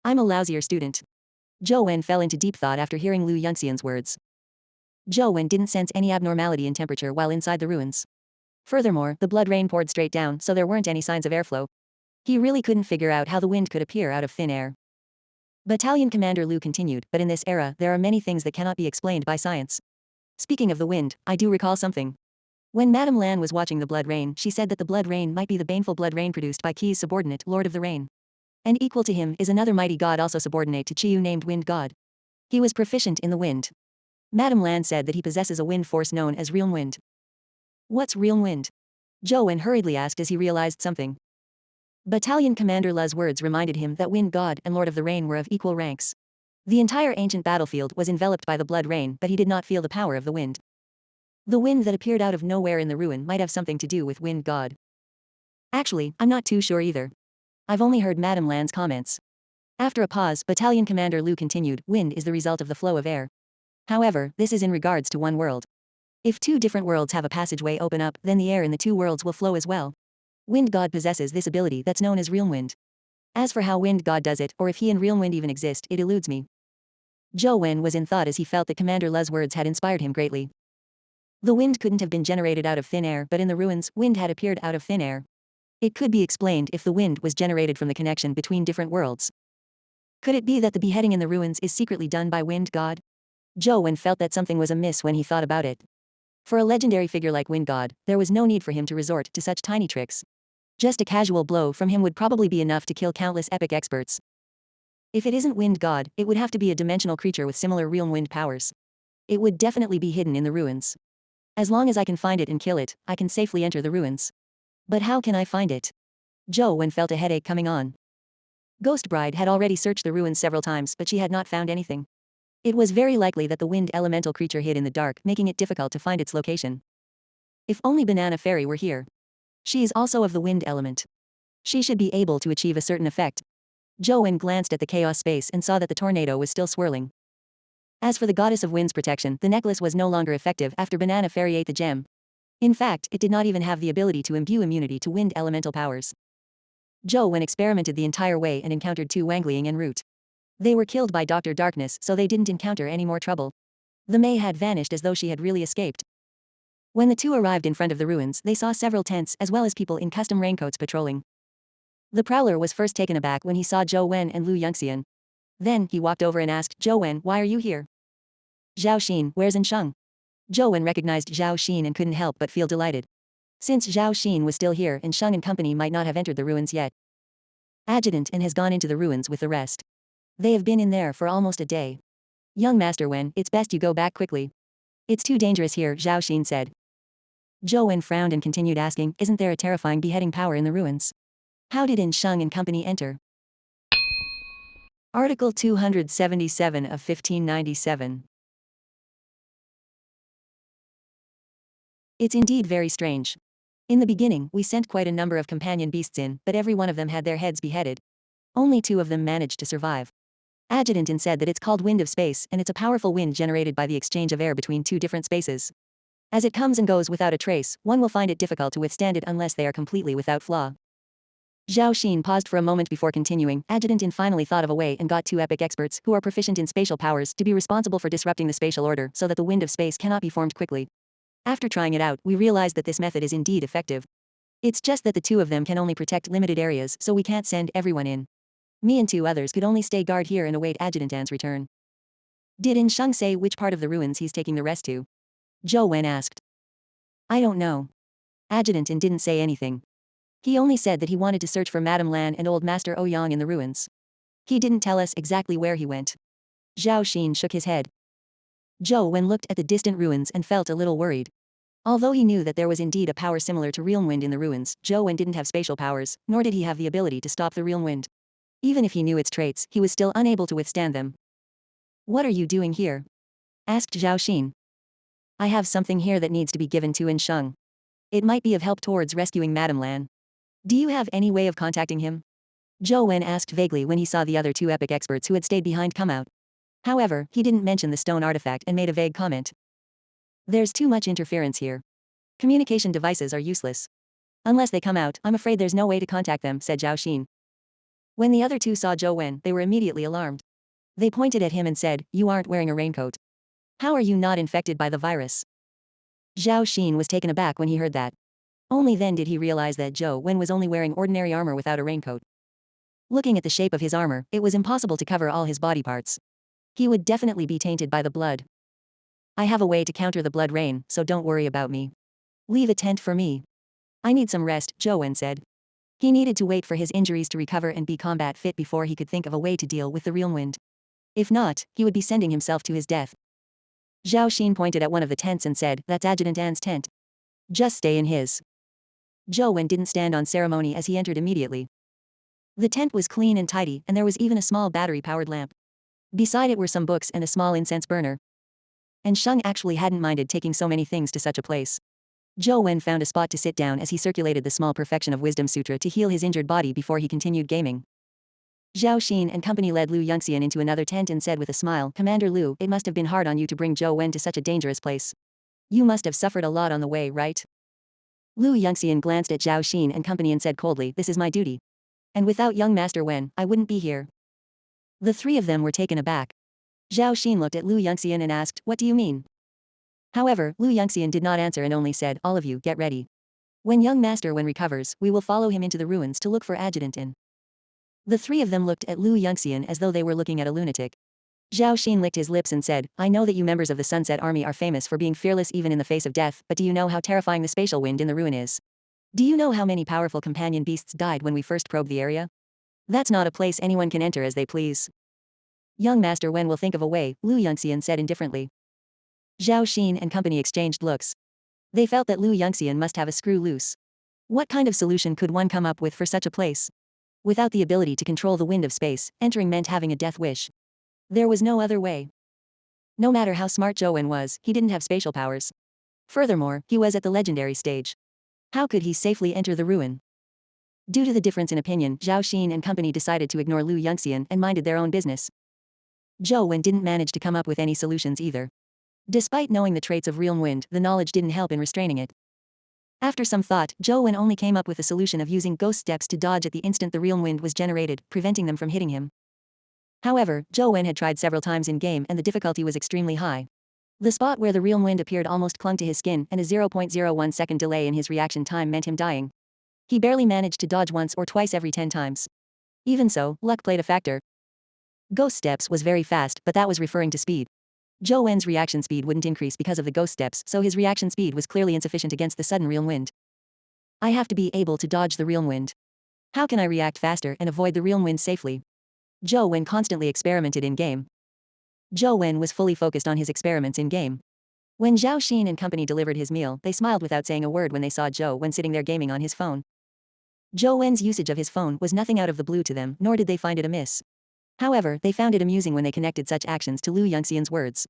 I'm a lousier student. Zhou Wen fell into deep thought after hearing Liu Yangxian's words. Zhou Wen didn't sense any abnormality in temperature while inside the ruins. Furthermore, the blood rain poured straight down, so there weren't any signs of airflow. He really couldn't figure out how the wind could appear out of thin air. Battalion Commander Liu continued, but in this era, there are many things that cannot be explained by science. Speaking of the wind, I do recall something. When Madame Lan was watching the blood rain, she said that the blood rain might be the baneful blood rain produced by Qi's subordinate, Lord of the Rain. And equal to him is another mighty god also subordinate to Qiyu named Wind God. He was proficient in the wind. Madame Lan said that he possesses a wind force known as Realm Wind. What's Realm Wind? Zhou Wen hurriedly asked as he realized something. Battalion Commander Le's words reminded him that Wind God and Lord of the Rain were of equal ranks. The entire ancient battlefield was enveloped by the blood rain, but he did not feel the power of the wind. The wind that appeared out of nowhere in the ruin might have something to do with Wind God. Actually, I'm not too sure either. I've only heard Madame Lan's comments. After a pause, Battalion Commander Liu continued, wind is the result of the flow of air. However, this is in regards to one world. If two different worlds have a passageway open up, then the air in the two worlds will flow as well. Wind God possesses this ability that's known as Realm Wind. As for how Wind God does it, or if he and Realm Wind even exist, it eludes me. Zhou Wen was in thought as he felt that Commander Le's words had inspired him greatly. The wind couldn't have been generated out of thin air, but in the ruins, wind had appeared out of thin air. It could be explained if the wind was generated from the connection between different worlds. Could it be that the beheading in the ruins is secretly done by Wind God? Zhou Wen felt that something was amiss when he thought about it. For a legendary figure like Wind God, there was no need for him to resort to such tiny tricks. Just a casual blow from him would probably be enough to kill countless epic experts. If it isn't Wind God, it would have to be a dimensional creature with similar Realm Wind powers. It would definitely be hidden in the ruins. As long as I can find it and kill it, I can safely enter the ruins. But how can I find it? Zhou Wen felt a headache coming on. Ghost Bride had already searched the ruins several times, but she had not found anything. It was very likely that the wind elemental creature hid in the dark, making it difficult to find its location. If only Banana Fairy were here. She is also of the wind element. She should be able to achieve a certain effect. Zhou Wen glanced at the chaos space and saw that the tornado was still swirling. As for the goddess of wind's protection, the necklace was no longer effective after Banana Fairy ate the gem. In fact, it did not even have the ability to imbue immunity to wind elemental powers. Zhou Wen experimented the entire way and encountered Tu Wangliang en route. They were killed by Dr. Darkness, so they didn't encounter any more trouble. The Mei had vanished as though she had really escaped. When the two arrived in front of the ruins, they saw several tents as well as people in custom raincoats patrolling. The prowler was first taken aback when he saw Zhou Wen and Lu Yongxian. Then, he walked over and asked, Zhou Wen, why are you here? Zhao Xin, where's Sheng? Zhou Wen recognized Zhao Xin and couldn't help but feel delighted. Since Zhao Xin was still here and Sheng and company might not have entered the ruins yet. Adjutant and has gone into the ruins with the rest. They have been in there for almost a day. Young Master Wen, it's best you go back quickly. It's too dangerous here, Zhao Xin said. Zhou Wen frowned and continued asking, isn't there a terrifying beheading power in the ruins? How did Sheng and company enter? Article 277 of 1597. It's indeed very strange. In the beginning, we sent quite a number of companion beasts in, but every one of them had their heads beheaded. Only 2 of them managed to survive. Adjutant said that it's called wind of space and it's a powerful wind generated by the exchange of air between 2 different spaces. As it comes and goes without a trace, one will find it difficult to withstand it unless they are completely without flaw. Zhao Xin paused for a moment before continuing. Adjutant finally thought of a way and got 2 epic experts who are proficient in spatial powers to be responsible for disrupting the spatial order so that the wind of space cannot be formed quickly. After trying it out, we realized that this method is indeed effective. It's just that the 2 of them can only protect limited areas, so we can't send everyone in. Me and 2 others could only stay guard here and await Adjutant's return. Did Sheng say which part of the ruins he's taking the rest to? Zhou Wen asked. I don't know. Adjutant didn't say anything. He only said that he wanted to search for Madame Lan and Old Master Ouyang in the ruins. He didn't tell us exactly where he went. Zhao Xin shook his head. Zhou Wen looked at the distant ruins and felt a little worried. Although he knew that there was indeed a power similar to realm wind in the ruins, Zhou Wen didn't have spatial powers, nor did he have the ability to stop the realm wind. Even if he knew its traits, he was still unable to withstand them. What are you doing here? Asked Zhao Xin. I have something here that needs to be given to Sheng. It might be of help towards rescuing Madame Lan. Do you have any way of contacting him? Zhou Wen asked vaguely when he saw the other 2 epic experts who had stayed behind come out. However, he didn't mention the stone artifact and made a vague comment. There's too much interference here. Communication devices are useless. Unless they come out, I'm afraid there's no way to contact them, said Zhao Xin. When the other 2 saw Zhou Wen, they were immediately alarmed. They pointed at him and said, you aren't wearing a raincoat. How are you not infected by the virus? Zhao Xin was taken aback when he heard that. Only then did he realize that Zhou Wen was only wearing ordinary armor without a raincoat. Looking at the shape of his armor, it was impossible to cover all his body parts. He would definitely be tainted by the blood. I have a way to counter the blood rain, so don't worry about me. Leave a tent for me. I need some rest, Zhou Wen said. He needed to wait for his injuries to recover and be combat fit before he could think of a way to deal with the realm wind. If not, he would be sending himself to his death. Zhao Xin pointed at one of the tents and said, that's Adjutant An's tent. Just stay in his. Zhou Wen didn't stand on ceremony as he entered immediately. The tent was clean and tidy, and there was even a small battery-powered lamp. Beside it were some books and a small incense burner. And Sheng actually hadn't minded taking so many things to such a place. Zhou Wen found a spot to sit down as he circulated the small Perfection of Wisdom Sutra to heal his injured body before he continued gaming. Zhao Xin and company led Lu Yongxian into another tent and said with a smile, Commander Lu, it must have been hard on you to bring Zhou Wen to such a dangerous place. You must have suffered a lot on the way, right? Lu Yongxian glanced at Zhao Xin and company and said coldly, this is my duty. And without young Master Wen, I wouldn't be here. The 3 of them were taken aback. Zhao Xin looked at Lu Yongxian and asked, what do you mean? However, Lu Yongxian did not answer and only said, all of you, get ready. When young Master Wen recovers, we will follow him into the ruins to look for Adjutant In. The 3 of them looked at Lu Yongxian as though they were looking at a lunatic. Zhao Xin licked his lips and said, I know that you members of the Sunset Army are famous for being fearless even in the face of death, but do you know how terrifying the spatial wind in the ruin is? Do you know how many powerful companion beasts died when we first probed the area? That's not a place anyone can enter as they please. Young Master Wen will think of a way, Lu Yongxian said indifferently. Zhao Xin and company exchanged looks. They felt that Lu Yongxian must have a screw loose. What kind of solution could one come up with for such a place? Without the ability to control the wind of space, entering meant having a death wish. There was no other way. No matter how smart Zhou Wen was, he didn't have spatial powers. Furthermore, he was at the legendary stage. How could he safely enter the ruin? Due to the difference in opinion, Zhao Xin and company decided to ignore Lu Yongxian and minded their own business. Zhou Wen didn't manage to come up with any solutions either. Despite knowing the traits of realm wind, the knowledge didn't help in restraining it. After some thought, Zhou Wen only came up with a solution of using ghost steps to dodge at the instant the realm wind was generated, preventing them from hitting him. However, Zhou Wen had tried several times in game and the difficulty was extremely high. The spot where the realm wind appeared almost clung to his skin, and a 0.01 second delay in his reaction time meant him dying. He barely managed to dodge once or twice every 10 times. Even so, luck played a factor. Ghost steps was very fast, but that was referring to speed. Zhou Wen's reaction speed wouldn't increase because of the ghost steps, so his reaction speed was clearly insufficient against the sudden realm wind. I have to be able to dodge the realm wind. How can I react faster and avoid the realm wind safely? Zhou Wen constantly experimented in-game. Zhou Wen was fully focused on his experiments in-game. When Zhao Xin and company delivered his meal, they smiled without saying a word when they saw Zhou Wen sitting there gaming on his phone. Zhou Wen's usage of his phone was nothing out of the blue to them, nor did they find it amiss. However, they found it amusing when they connected such actions to Lu Yongxian's words.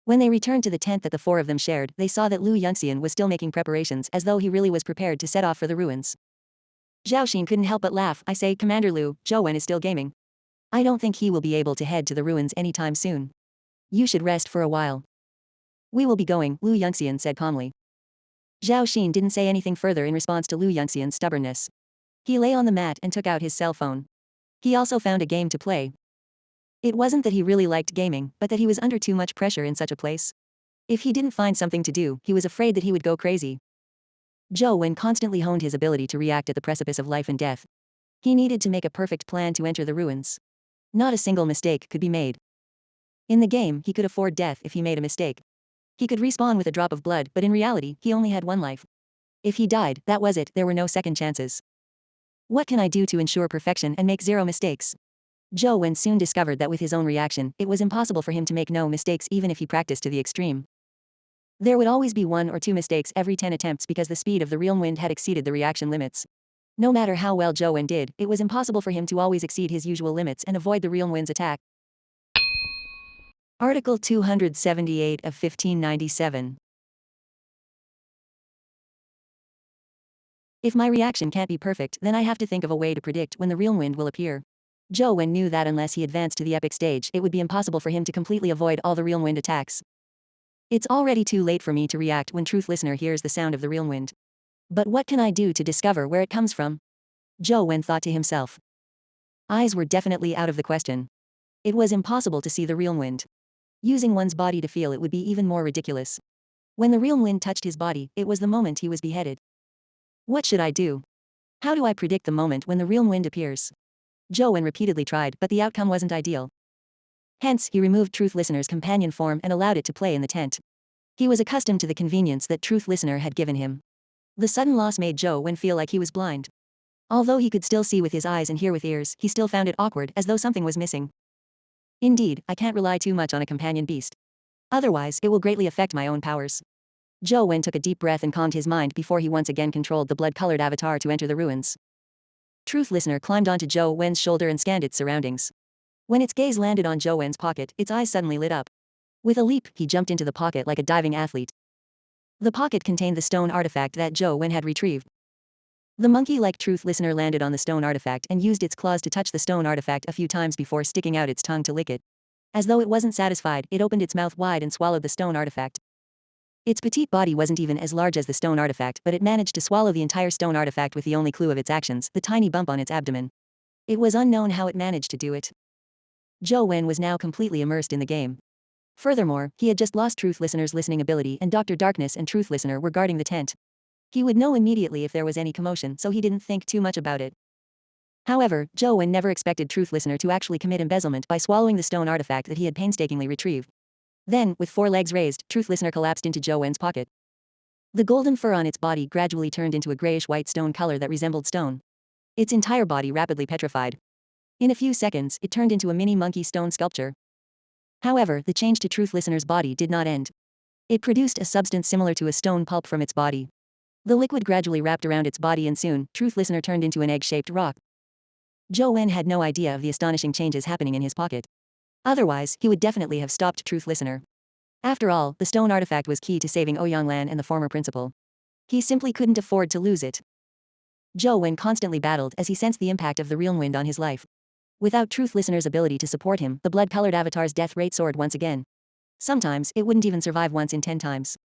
When they returned to the tent that the four of them shared, they saw that Lu Yongxian was still making preparations as though he really was prepared to set off for the ruins. Zhao Xin couldn't help but laugh. I say, Commander Lu, Zhou Wen is still gaming. I don't think he will be able to head to the ruins anytime soon. You should rest for a while. We will be going, Lu Yongxian said calmly. Zhao Xin didn't say anything further in response to Lu Yongxian's stubbornness. He lay on the mat and took out his cell phone. He also found a game to play. It wasn't that he really liked gaming, but that he was under too much pressure in such a place. If he didn't find something to do, he was afraid that he would go crazy. Zhou Wen constantly honed his ability to react at the precipice of life and death. He needed to make a perfect plan to enter the ruins. Not a single mistake could be made. In the game, he could afford death if he made a mistake. He could respawn with a drop of blood, but in reality, he only had one life. If he died, that was it, there were no second chances. What can I do to ensure perfection and make zero mistakes? Zhou Wen soon discovered that with his own reaction, it was impossible for him to make no mistakes even if he practiced to the extreme. There would always be 1 or 2 mistakes every 10 attempts because the speed of the realm wind had exceeded the reaction limits. No matter how well Zhou Wen did, it was impossible for him to always exceed his usual limits and avoid the realm wind's attack. Article 278 of 1597. If my reaction can't be perfect, then I have to think of a way to predict when the realm wind will appear. Zhou Wen knew that unless he advanced to the epic stage, it would be impossible for him to completely avoid all the realm wind attacks. It's already too late for me to react when Truth Listener hears the sound of the realm wind. But what can I do to discover where it comes from? Zhou Wen thought to himself. Eyes were definitely out of the question. It was impossible to see the realm wind. Using one's body to feel it would be even more ridiculous. When the realm wind touched his body, it was the moment he was beheaded. What should I do? How do I predict the moment when the realm wind appears? Zhou Wen repeatedly tried, but the outcome wasn't ideal. Hence, he removed Truth Listener's companion form and allowed it to play in the tent. He was accustomed to the convenience that Truth Listener had given him. The sudden loss made Zhou Wen feel like he was blind. Although he could still see with his eyes and hear with ears, he still found it awkward, as though something was missing. Indeed, I can't rely too much on a companion beast. Otherwise, it will greatly affect my own powers. Zhou Wen took a deep breath and calmed his mind before he once again controlled the blood-colored avatar to enter the ruins. Truth Listener climbed onto Zhou Wen's shoulder and scanned its surroundings. When its gaze landed on Zhou Wen's pocket, its eyes suddenly lit up. With a leap, he jumped into the pocket like a diving athlete. The pocket contained the stone artifact that Zhou Wen had retrieved. The monkey-like Truth Listener landed on the stone artifact and used its claws to touch the stone artifact a few times before sticking out its tongue to lick it. As though it wasn't satisfied, it opened its mouth wide and swallowed the stone artifact. Its petite body wasn't even as large as the stone artifact, but it managed to swallow the entire stone artifact with the only clue of its actions, the tiny bump on its abdomen. It was unknown how it managed to do it. Zhou Wen was now completely immersed in the game. Furthermore, he had just lost Truth Listener's listening ability and Dr. Darkness and Truth Listener were guarding the tent. He would know immediately if there was any commotion, so he didn't think too much about it. However, Zhou Wen never expected Truth Listener to actually commit embezzlement by swallowing the stone artifact that he had painstakingly retrieved. Then, with 4 legs raised, Truth Listener collapsed into Zhou Wen's pocket. The golden fur on its body gradually turned into a grayish-white stone color that resembled stone. Its entire body rapidly petrified. In a few seconds, it turned into a mini monkey stone sculpture. However, the change to Truth Listener's body did not end. It produced a substance similar to a stone pulp from its body. The liquid gradually wrapped around its body and soon, Truth Listener turned into an egg-shaped rock. Zhou Wen had no idea of the astonishing changes happening in his pocket. Otherwise, he would definitely have stopped Truth Listener. After all, the stone artifact was key to saving Ouyang Lan and the former principal. He simply couldn't afford to lose it. Zhou Wen constantly battled as he sensed the impact of the real wind on his life. Without Truth Listener's ability to support him, the blood-colored avatar's death rate soared once again. Sometimes, it wouldn't even survive once in 10 times.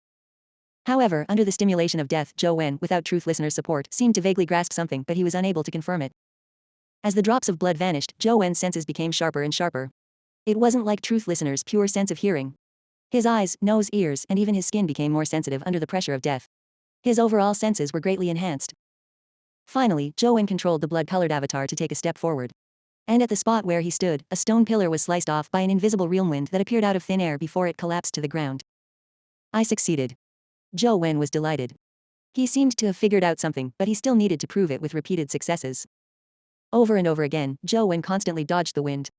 However, under the stimulation of death, Zhou Wen, without Truth Listener's support, seemed to vaguely grasp something, but he was unable to confirm it. As the drops of blood vanished, Zhou Wen's senses became sharper and sharper. It wasn't like Truth Listener's pure sense of hearing. His eyes, nose, ears, and even his skin became more sensitive under the pressure of death. His overall senses were greatly enhanced. Finally, Zhou Wen controlled the blood-colored avatar to take a step forward. And at the spot where he stood, a stone pillar was sliced off by an invisible realwind that appeared out of thin air before it collapsed to the ground. I succeeded. Zhou Wen was delighted. He seemed to have figured out something, but he still needed to prove it with repeated successes. Over and over again, Zhou Wen constantly dodged the wind.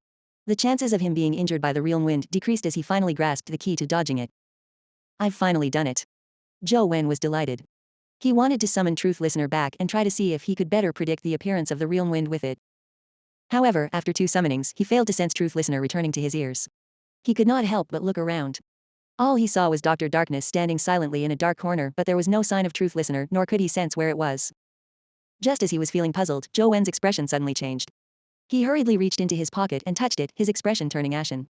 The chances of him being injured by the real wind decreased as he finally grasped the key to dodging it. I've finally done it. Zhou Wen was delighted. He wanted to summon Truth Listener back and try to see if he could better predict the appearance of the real wind with it. However, after 2 summonings, he failed to sense Truth Listener returning to his ears. He could not help but look around. All he saw was Dr. Darkness standing silently in a dark corner, but there was no sign of Truth Listener, nor could he sense where it was. Just as he was feeling puzzled, Zhou Wen's expression suddenly changed. He hurriedly reached into his pocket and touched it, his expression turning ashen.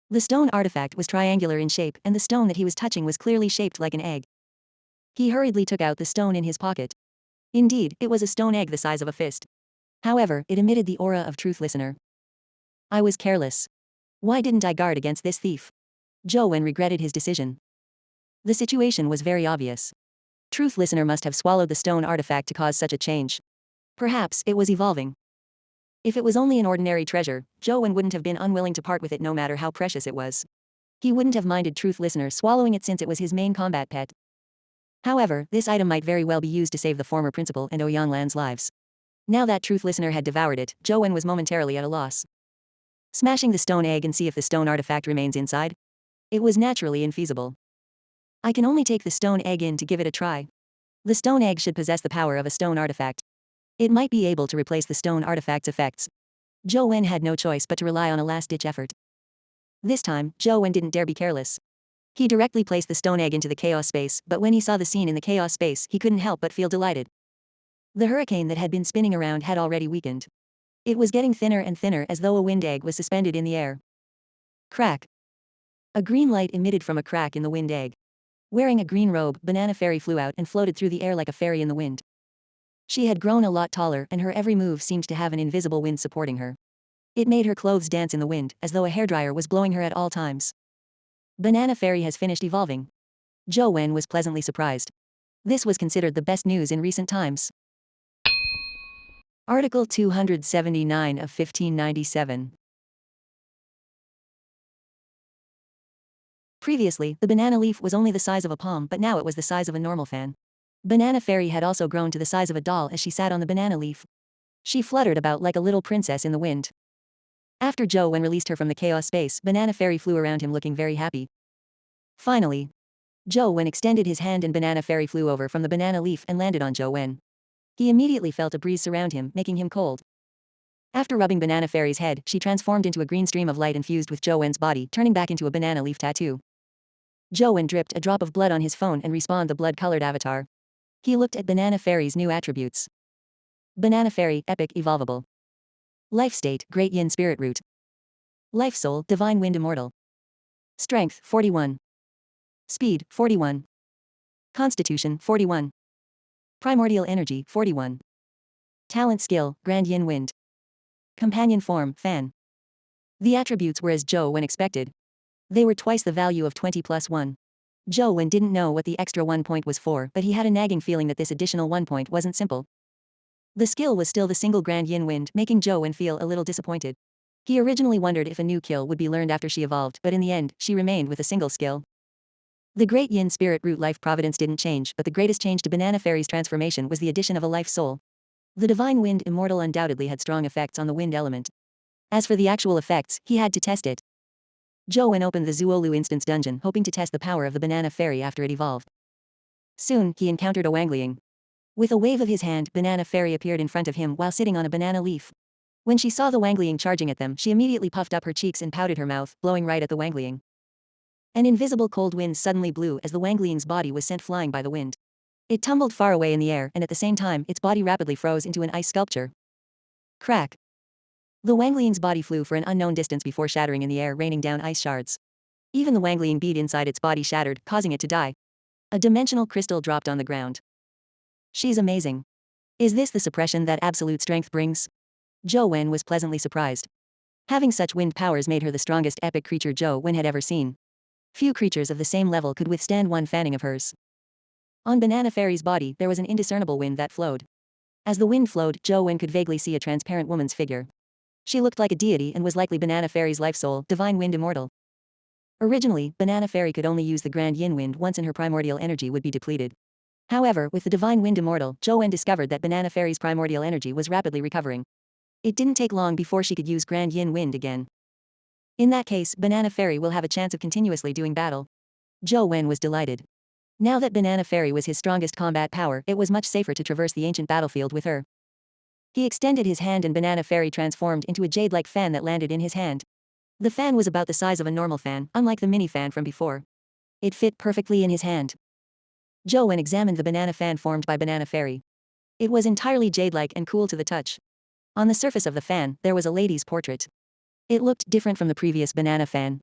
The stone artifact was triangular in shape, and the stone that he was touching was clearly shaped like an egg. He hurriedly took out the stone in his pocket. Indeed, it was a stone egg the size of a fist. However, it emitted the aura of Truth Listener. I was careless. Why didn't I guard against this thief? Zhou Wen regretted his decision. The situation was very obvious. Truth Listener must have swallowed the stone artifact to cause such a change. Perhaps it was evolving. If it was only an ordinary treasure, Zhou Wen wouldn't have been unwilling to part with it no matter how precious it was. He wouldn't have minded Truth Listener swallowing it since it was his main combat pet. However, this item might very well be used to save the former principal and Ouyang Lan's lives. Now that Truth Listener had devoured it, Zhou Wen was momentarily at a loss. Smashing the stone egg and see if the stone artifact remains inside? It was naturally infeasible. I can only take the stone egg in to give it a try. The stone egg should possess the power of a stone artifact. It might be able to replace the stone artifact's effects. Zhou Wen had no choice but to rely on a last-ditch effort. This time, Zhou Wen didn't dare be careless. He directly placed the stone egg into the chaos space, but when he saw the scene in the chaos space, he couldn't help but feel delighted. The hurricane that had been spinning around had already weakened. It was getting thinner and thinner as though a wind egg was suspended in the air. Crack. A green light emitted from a crack in the wind egg. Wearing a green robe, Banana Fairy flew out and floated through the air like a fairy in the wind. She had grown a lot taller, and her every move seemed to have an invisible wind supporting her. It made her clothes dance in the wind, as though a hairdryer was blowing her at all times. Banana Fairy has finished evolving. Zhou Wen was pleasantly surprised. This was considered the best news in recent times. Article 279 of 1597. Previously, the banana leaf was only the size of a palm, but now it was the size of a normal fan. Banana Fairy had also grown to the size of a doll as she sat on the banana leaf. She fluttered about like a little princess in the wind. After Zhou Wen released her from the chaos space, Banana Fairy flew around him looking very happy. Finally, Zhou Wen extended his hand and Banana Fairy flew over from the banana leaf and landed on Zhou Wen. He immediately felt a breeze surround him, making him cold. After rubbing Banana Fairy's head, she transformed into a green stream of light and fused with Zhou Wen's body, turning back into a banana leaf tattoo. Zhou Wen dripped a drop of blood on his phone and respawned the blood-colored avatar. He looked at Banana Fairy's new attributes. Banana Fairy, Epic Evolvable. Life State, Great Yin Spirit Root. Life Soul, Divine Wind Immortal. Strength, 41. Speed, 41. Constitution, 41. Primordial Energy, 41. Talent Skill, Grand Yin Wind. Companion Form, Fan. The attributes were as Zhou Wen expected. They were twice the value of 20 plus 1. Zhou Wen didn't know what the extra 1 point was for, but he had a nagging feeling that this additional 1 point wasn't simple. The skill was still the single Grand Yin Wind, making Zhou Wen feel a little disappointed. He originally wondered if a new kill would be learned after she evolved, but in the end, she remained with a single skill. The Great Yin Spirit Root Life Providence didn't change, but the greatest change to Banana Fairy's transformation was the addition of a life soul. The Divine Wind Immortal undoubtedly had strong effects on the wind element. As for the actual effects, he had to test it. Zhou Wen opened the Zuolu Instance Dungeon, hoping to test the power of the Banana Fairy after it evolved. Soon, he encountered a Wangling. With a wave of his hand, Banana Fairy appeared in front of him while sitting on a banana leaf. When she saw the Wangling charging at them, she immediately puffed up her cheeks and pouted her mouth, blowing right at the Wangling. An invisible cold wind suddenly blew as the Wangling's body was sent flying by the wind. It tumbled far away in the air, and at the same time, its body rapidly froze into an ice sculpture. Crack. The Wangling's body flew for an unknown distance before shattering in the air, raining down ice shards. Even the Wangling bead inside its body shattered, causing it to die. A dimensional crystal dropped on the ground. She's amazing. Is this the suppression that absolute strength brings? Zhou Wen was pleasantly surprised. Having such wind powers made her the strongest epic creature Zhou Wen had ever seen. Few creatures of the same level could withstand one fanning of hers. On Banana Fairy's body, there was an indiscernible wind that flowed. As the wind flowed, Zhou Wen could vaguely see a transparent woman's figure. She looked like a deity and was likely Banana Fairy's life soul, Divine Wind Immortal. Originally, Banana Fairy could only use the Grand Yin Wind once and her primordial energy would be depleted. However, with the Divine Wind Immortal, Zhou Wen discovered that Banana Fairy's primordial energy was rapidly recovering. It didn't take long before she could use Grand Yin Wind again. In that case, Banana Fairy will have a chance of continuously doing battle. Zhou Wen was delighted. Now that Banana Fairy was his strongest combat power, it was much safer to traverse the ancient battlefield with her. He extended his hand and Banana Fairy transformed into a jade-like fan that landed in his hand. The fan was about the size of a normal fan, unlike the mini fan from before. It fit perfectly in his hand. Zhou Wen examined the banana fan formed by Banana Fairy. It was entirely jade-like and cool to the touch. On the surface of the fan, there was a lady's portrait. It looked different from the previous banana fan.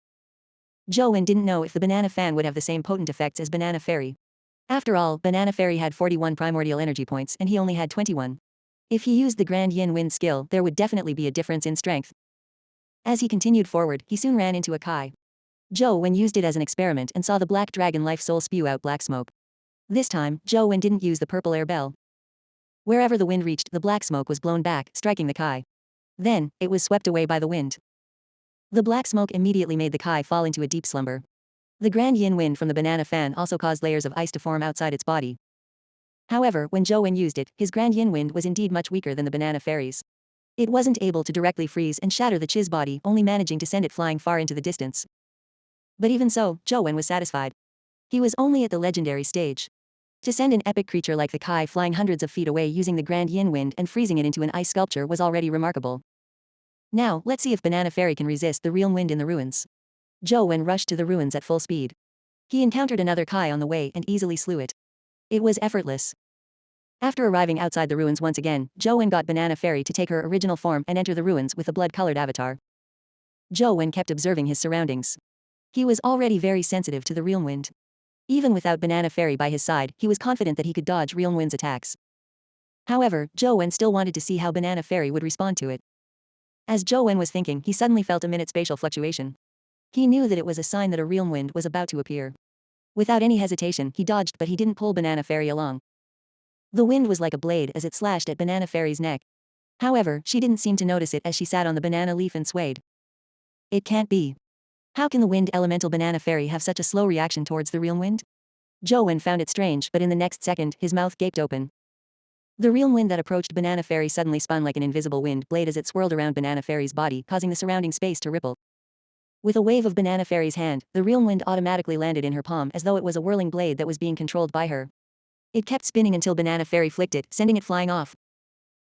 Zhou Wen didn't know if the banana fan would have the same potent effects as Banana Fairy. After all, Banana Fairy had 41 primordial energy points and he only had 21. If he used the Grand Yin Wind skill, there would definitely be a difference in strength. As he continued forward, he soon ran into a Kai. Zhou Wen used it as an experiment and saw the black dragon life soul spew out black smoke. This time, Zhou Wen didn't use the purple air bell. Wherever the wind reached, the black smoke was blown back, striking the Kai. Then, it was swept away by the wind. The black smoke immediately made the Kai fall into a deep slumber. The Grand Yin Wind from the banana fan also caused layers of ice to form outside its body. However, when Zhou Wen used it, his Grand Yin Wind was indeed much weaker than the Banana Fairy's. It wasn't able to directly freeze and shatter the Chi's body, only managing to send it flying far into the distance. But even so, Zhou Wen was satisfied. He was only at the legendary stage. To send an epic creature like the Kai flying hundreds of feet away using the Grand Yin Wind and freezing it into an ice sculpture was already remarkable. Now, let's see if Banana Fairy can resist the real wind in the ruins. Zhou Wen rushed to the ruins at full speed. He encountered another Kai on the way and easily slew it. It was effortless. After arriving outside the ruins once again, Zhou Wen got Banana Fairy to take her original form and enter the ruins with a blood-colored avatar. Zhou Wen kept observing his surroundings. He was already very sensitive to the real wind. Even without Banana Fairy by his side, he was confident that he could dodge real wind's attacks. However, Zhou Wen still wanted to see how Banana Fairy would respond to it. As Zhou Wen was thinking, he suddenly felt a minute spatial fluctuation. He knew that it was a sign that a real wind was about to appear. Without any hesitation, he dodged, but he didn't pull Banana Fairy along. The wind was like a blade as it slashed at Banana Fairy's neck. However, she didn't seem to notice it as she sat on the banana leaf and swayed. It can't be. How can the wind elemental Banana Fairy have such a slow reaction towards the real wind? Zhou Wen found it strange, but in the next second, his mouth gaped open. The real wind that approached Banana Fairy suddenly spun like an invisible wind blade as it swirled around Banana Fairy's body, causing the surrounding space to ripple. With a wave of Banana Fairy's hand, the real wind automatically landed in her palm as though it was a whirling blade that was being controlled by her. It kept spinning until Banana Fairy flicked it, sending it flying off.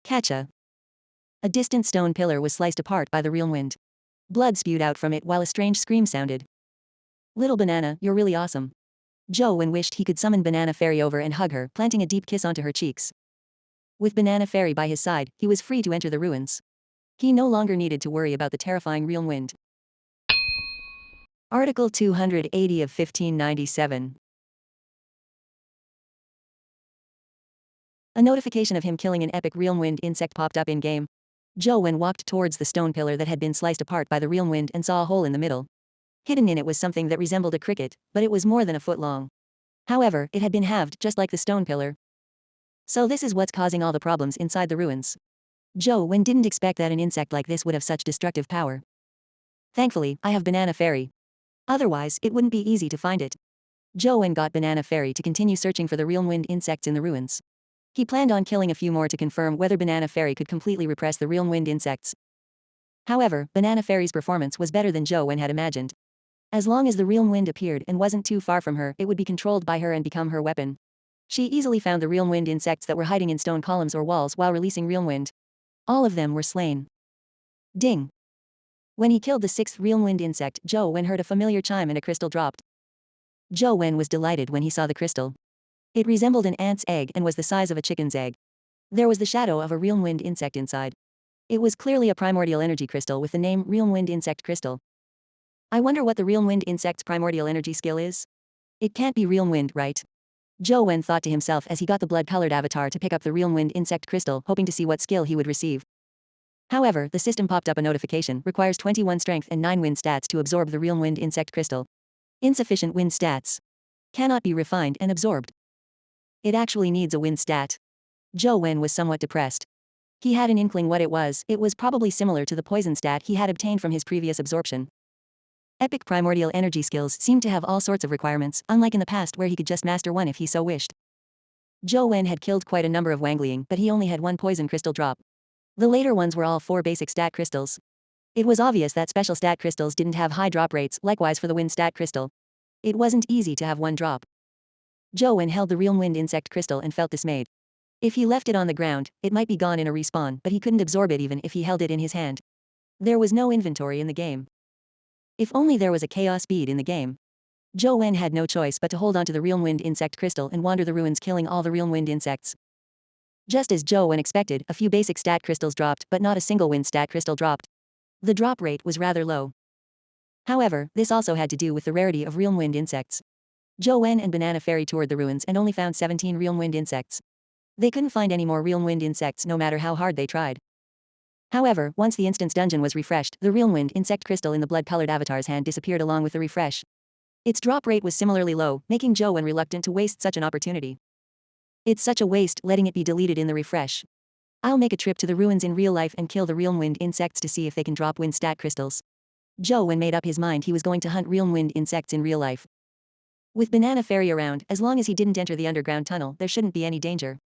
Catcha. A distant stone pillar was sliced apart by the real wind. Blood spewed out from it while a strange scream sounded. Little Banana, you're really awesome. Zhou Wen wished he could summon Banana Fairy over and hug her, planting a deep kiss onto her cheeks. With Banana Fairy by his side, he was free to enter the ruins. He no longer needed to worry about the terrifying real wind. Article 280 of 1597. A notification of him killing an epic real wind insect popped up in-game. Zhou Wen walked towards the stone pillar that had been sliced apart by the real wind and saw a hole in the middle. Hidden in it was something that resembled a cricket, but it was more than a foot long. However, it had been halved just like the stone pillar. So this is what's causing all the problems inside the ruins. Zhou Wen didn't expect that an insect like this would have such destructive power. Thankfully, I have Banana Fairy. Otherwise, it wouldn't be easy to find it. Zhou Wen got Banana Fairy to continue searching for the real wind insects in the ruins. He planned on killing a few more to confirm whether Banana Fairy could completely repress the real wind insects. However, Banana Fairy's performance was better than Zhou Wen had imagined. As long as the real wind appeared and wasn't too far from her, it would be controlled by her and become her weapon. She easily found the real wind insects that were hiding in stone columns or walls while releasing real wind. All of them were slain. Ding. When he killed the sixth real wind insect, Zhou Wen heard a familiar chime and a crystal dropped. Zhou Wen was delighted when he saw the crystal. It resembled an ant's egg and was the size of a chicken's egg. There was the shadow of a realm-wind insect inside. It was clearly a primordial energy crystal with the name realm-wind insect crystal. I wonder what the realm-wind insect's primordial energy skill is? It can't be realm-wind, right? Zhou Wen thought to himself as he got the blood-colored avatar to pick up the realm-wind insect crystal, hoping to see what skill he would receive. However, the system popped up a notification, requires 21 strength and 9 wind stats to absorb the realm-wind insect crystal. Insufficient wind stats. Cannot be refined and absorbed. It actually needs a wind stat. Zhou Wen was somewhat depressed. He had an inkling what it was probably similar to the poison stat he had obtained from his previous absorption. Epic primordial energy skills seemed to have all sorts of requirements, unlike in the past where he could just master one if he so wished. Zhou Wen had killed quite a number of Wangling, but he only had one poison crystal drop. The later ones were all 4 basic stat crystals. It was obvious that special stat crystals didn't have high drop rates, likewise for the wind stat crystal. It wasn't easy to have one drop. Zhou Wen held the realm wind insect crystal and felt dismayed. If he left it on the ground, it might be gone in a respawn, but he couldn't absorb it even if he held it in his hand. There was no inventory in the game. If only there was a chaos bead in the game. Zhou Wen had no choice but to hold onto the realm wind insect crystal and wander the ruins, killing all the realm wind insects. Just as Zhou Wen expected, a few basic stat crystals dropped, but not a single wind stat crystal dropped. The drop rate was rather low. However, this also had to do with the rarity of realm wind insects. Zhou Wen and Banana Fairy toured the ruins and only found 17 realm wind insects. They couldn't find any more realm wind insects no matter how hard they tried. However, once the instance dungeon was refreshed, the realm wind insect crystal in the blood-colored avatar's hand disappeared along with the refresh. Its drop rate was similarly low, making Zhou Wen reluctant to waste such an opportunity. It's such a waste letting it be deleted in the refresh. I'll make a trip to the ruins in real life and kill the realm wind insects to see if they can drop wind stat crystals. Zhou Wen made up his mind he was going to hunt realm wind insects in real life. With Banana Fairy around, as long as he didn't enter the underground tunnel, there shouldn't be any danger.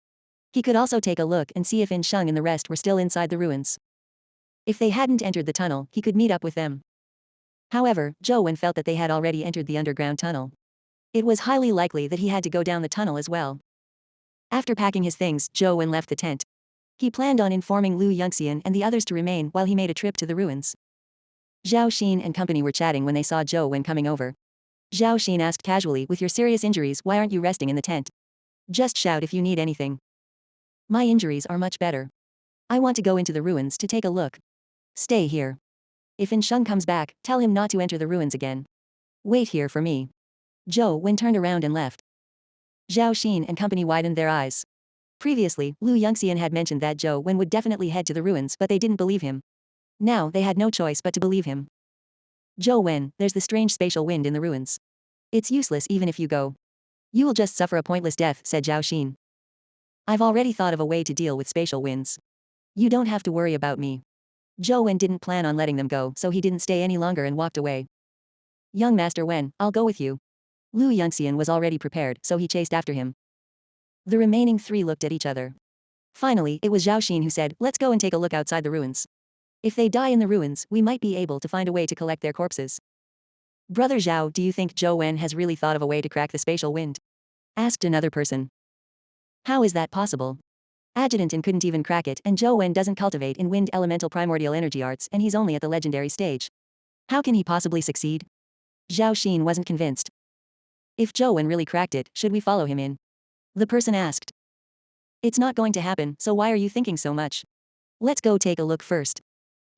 He could also take a look and see if In Sheng and the rest were still inside the ruins. If they hadn't entered the tunnel, he could meet up with them. However, Zhou Wen felt that they had already entered the underground tunnel. It was highly likely that he had to go down the tunnel as well. After packing his things, Zhou Wen left the tent. He planned on informing Lu Yongxian and the others to remain while he made a trip to the ruins. Zhao Xin and company were chatting when they saw Zhou Wen coming over. Zhao Xin asked casually, "With your serious injuries, why aren't you resting in the tent? Just shout if you need anything." "My injuries are much better. I want to go into the ruins to take a look. Stay here. If In Sheng comes back, tell him not to enter the ruins again. Wait here for me." Zhou Wen turned around and left. Zhao Xin and company widened their eyes. Previously, Lu Yongxian had mentioned that Zhou Wen would definitely head to the ruins, but they didn't believe him. Now they had no choice but to believe him. "Zhou Wen, there's the strange spatial wind in the ruins. It's useless even if you go. You will just suffer a pointless death," said Zhao Xin. "I've already thought of a way to deal with spatial winds. You don't have to worry about me." Zhou Wen didn't plan on letting them go, so he didn't stay any longer and walked away. "Young Master Wen, I'll go with you." Lu Yongxian was already prepared, so he chased after him. The remaining 3 looked at each other. Finally, it was Zhao Xin who said, "Let's go and take a look outside the ruins. If they die in the ruins, we might be able to find a way to collect their corpses." "Brother Zhao, do you think Zhou Wen has really thought of a way to crack the spatial wind?" asked another person. "How is that possible? Adjutant couldn't even crack it, and Zhou Wen doesn't cultivate in wind elemental primordial energy arts, and he's only at the legendary stage. How can he possibly succeed?" Zhao Xin wasn't convinced. "If Zhou Wen really cracked it, should we follow him in?" the person asked. "It's not going to happen, so why are you thinking so much? Let's go take a look first."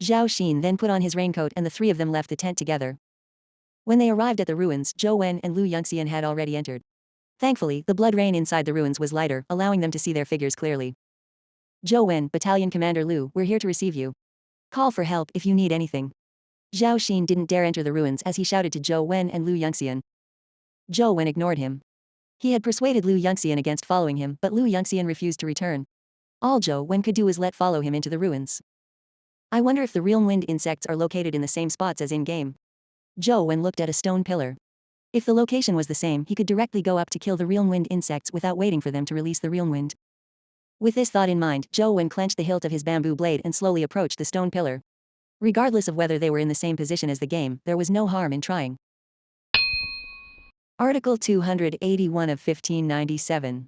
Zhao Xin then put on his raincoat and the 3 of them left the tent together. When they arrived at the ruins, Zhou Wen and Lu Yongxian had already entered. Thankfully, the blood rain inside the ruins was lighter, allowing them to see their figures clearly. "Zhou Wen, Battalion Commander Lu, we're here to receive you. Call for help if you need anything." Zhao Xin didn't dare enter the ruins as he shouted to Zhou Wen and Lu Yongxian. Zhou Wen ignored him. He had persuaded Lu Yongxian against following him, but Lu Yongxian refused to return. All Zhou Wen could do was let follow him into the ruins. "I wonder if the realm wind insects are located in the same spots as in-game." Zhou Wen looked at a stone pillar. If the location was the same, he could directly go up to kill the realm wind insects without waiting for them to release the realm wind. With this thought in mind, Zhou Wen clenched the hilt of his bamboo blade and slowly approached the stone pillar. Regardless of whether they were in the same position as the game, there was no harm in trying. Article 281 of 1597.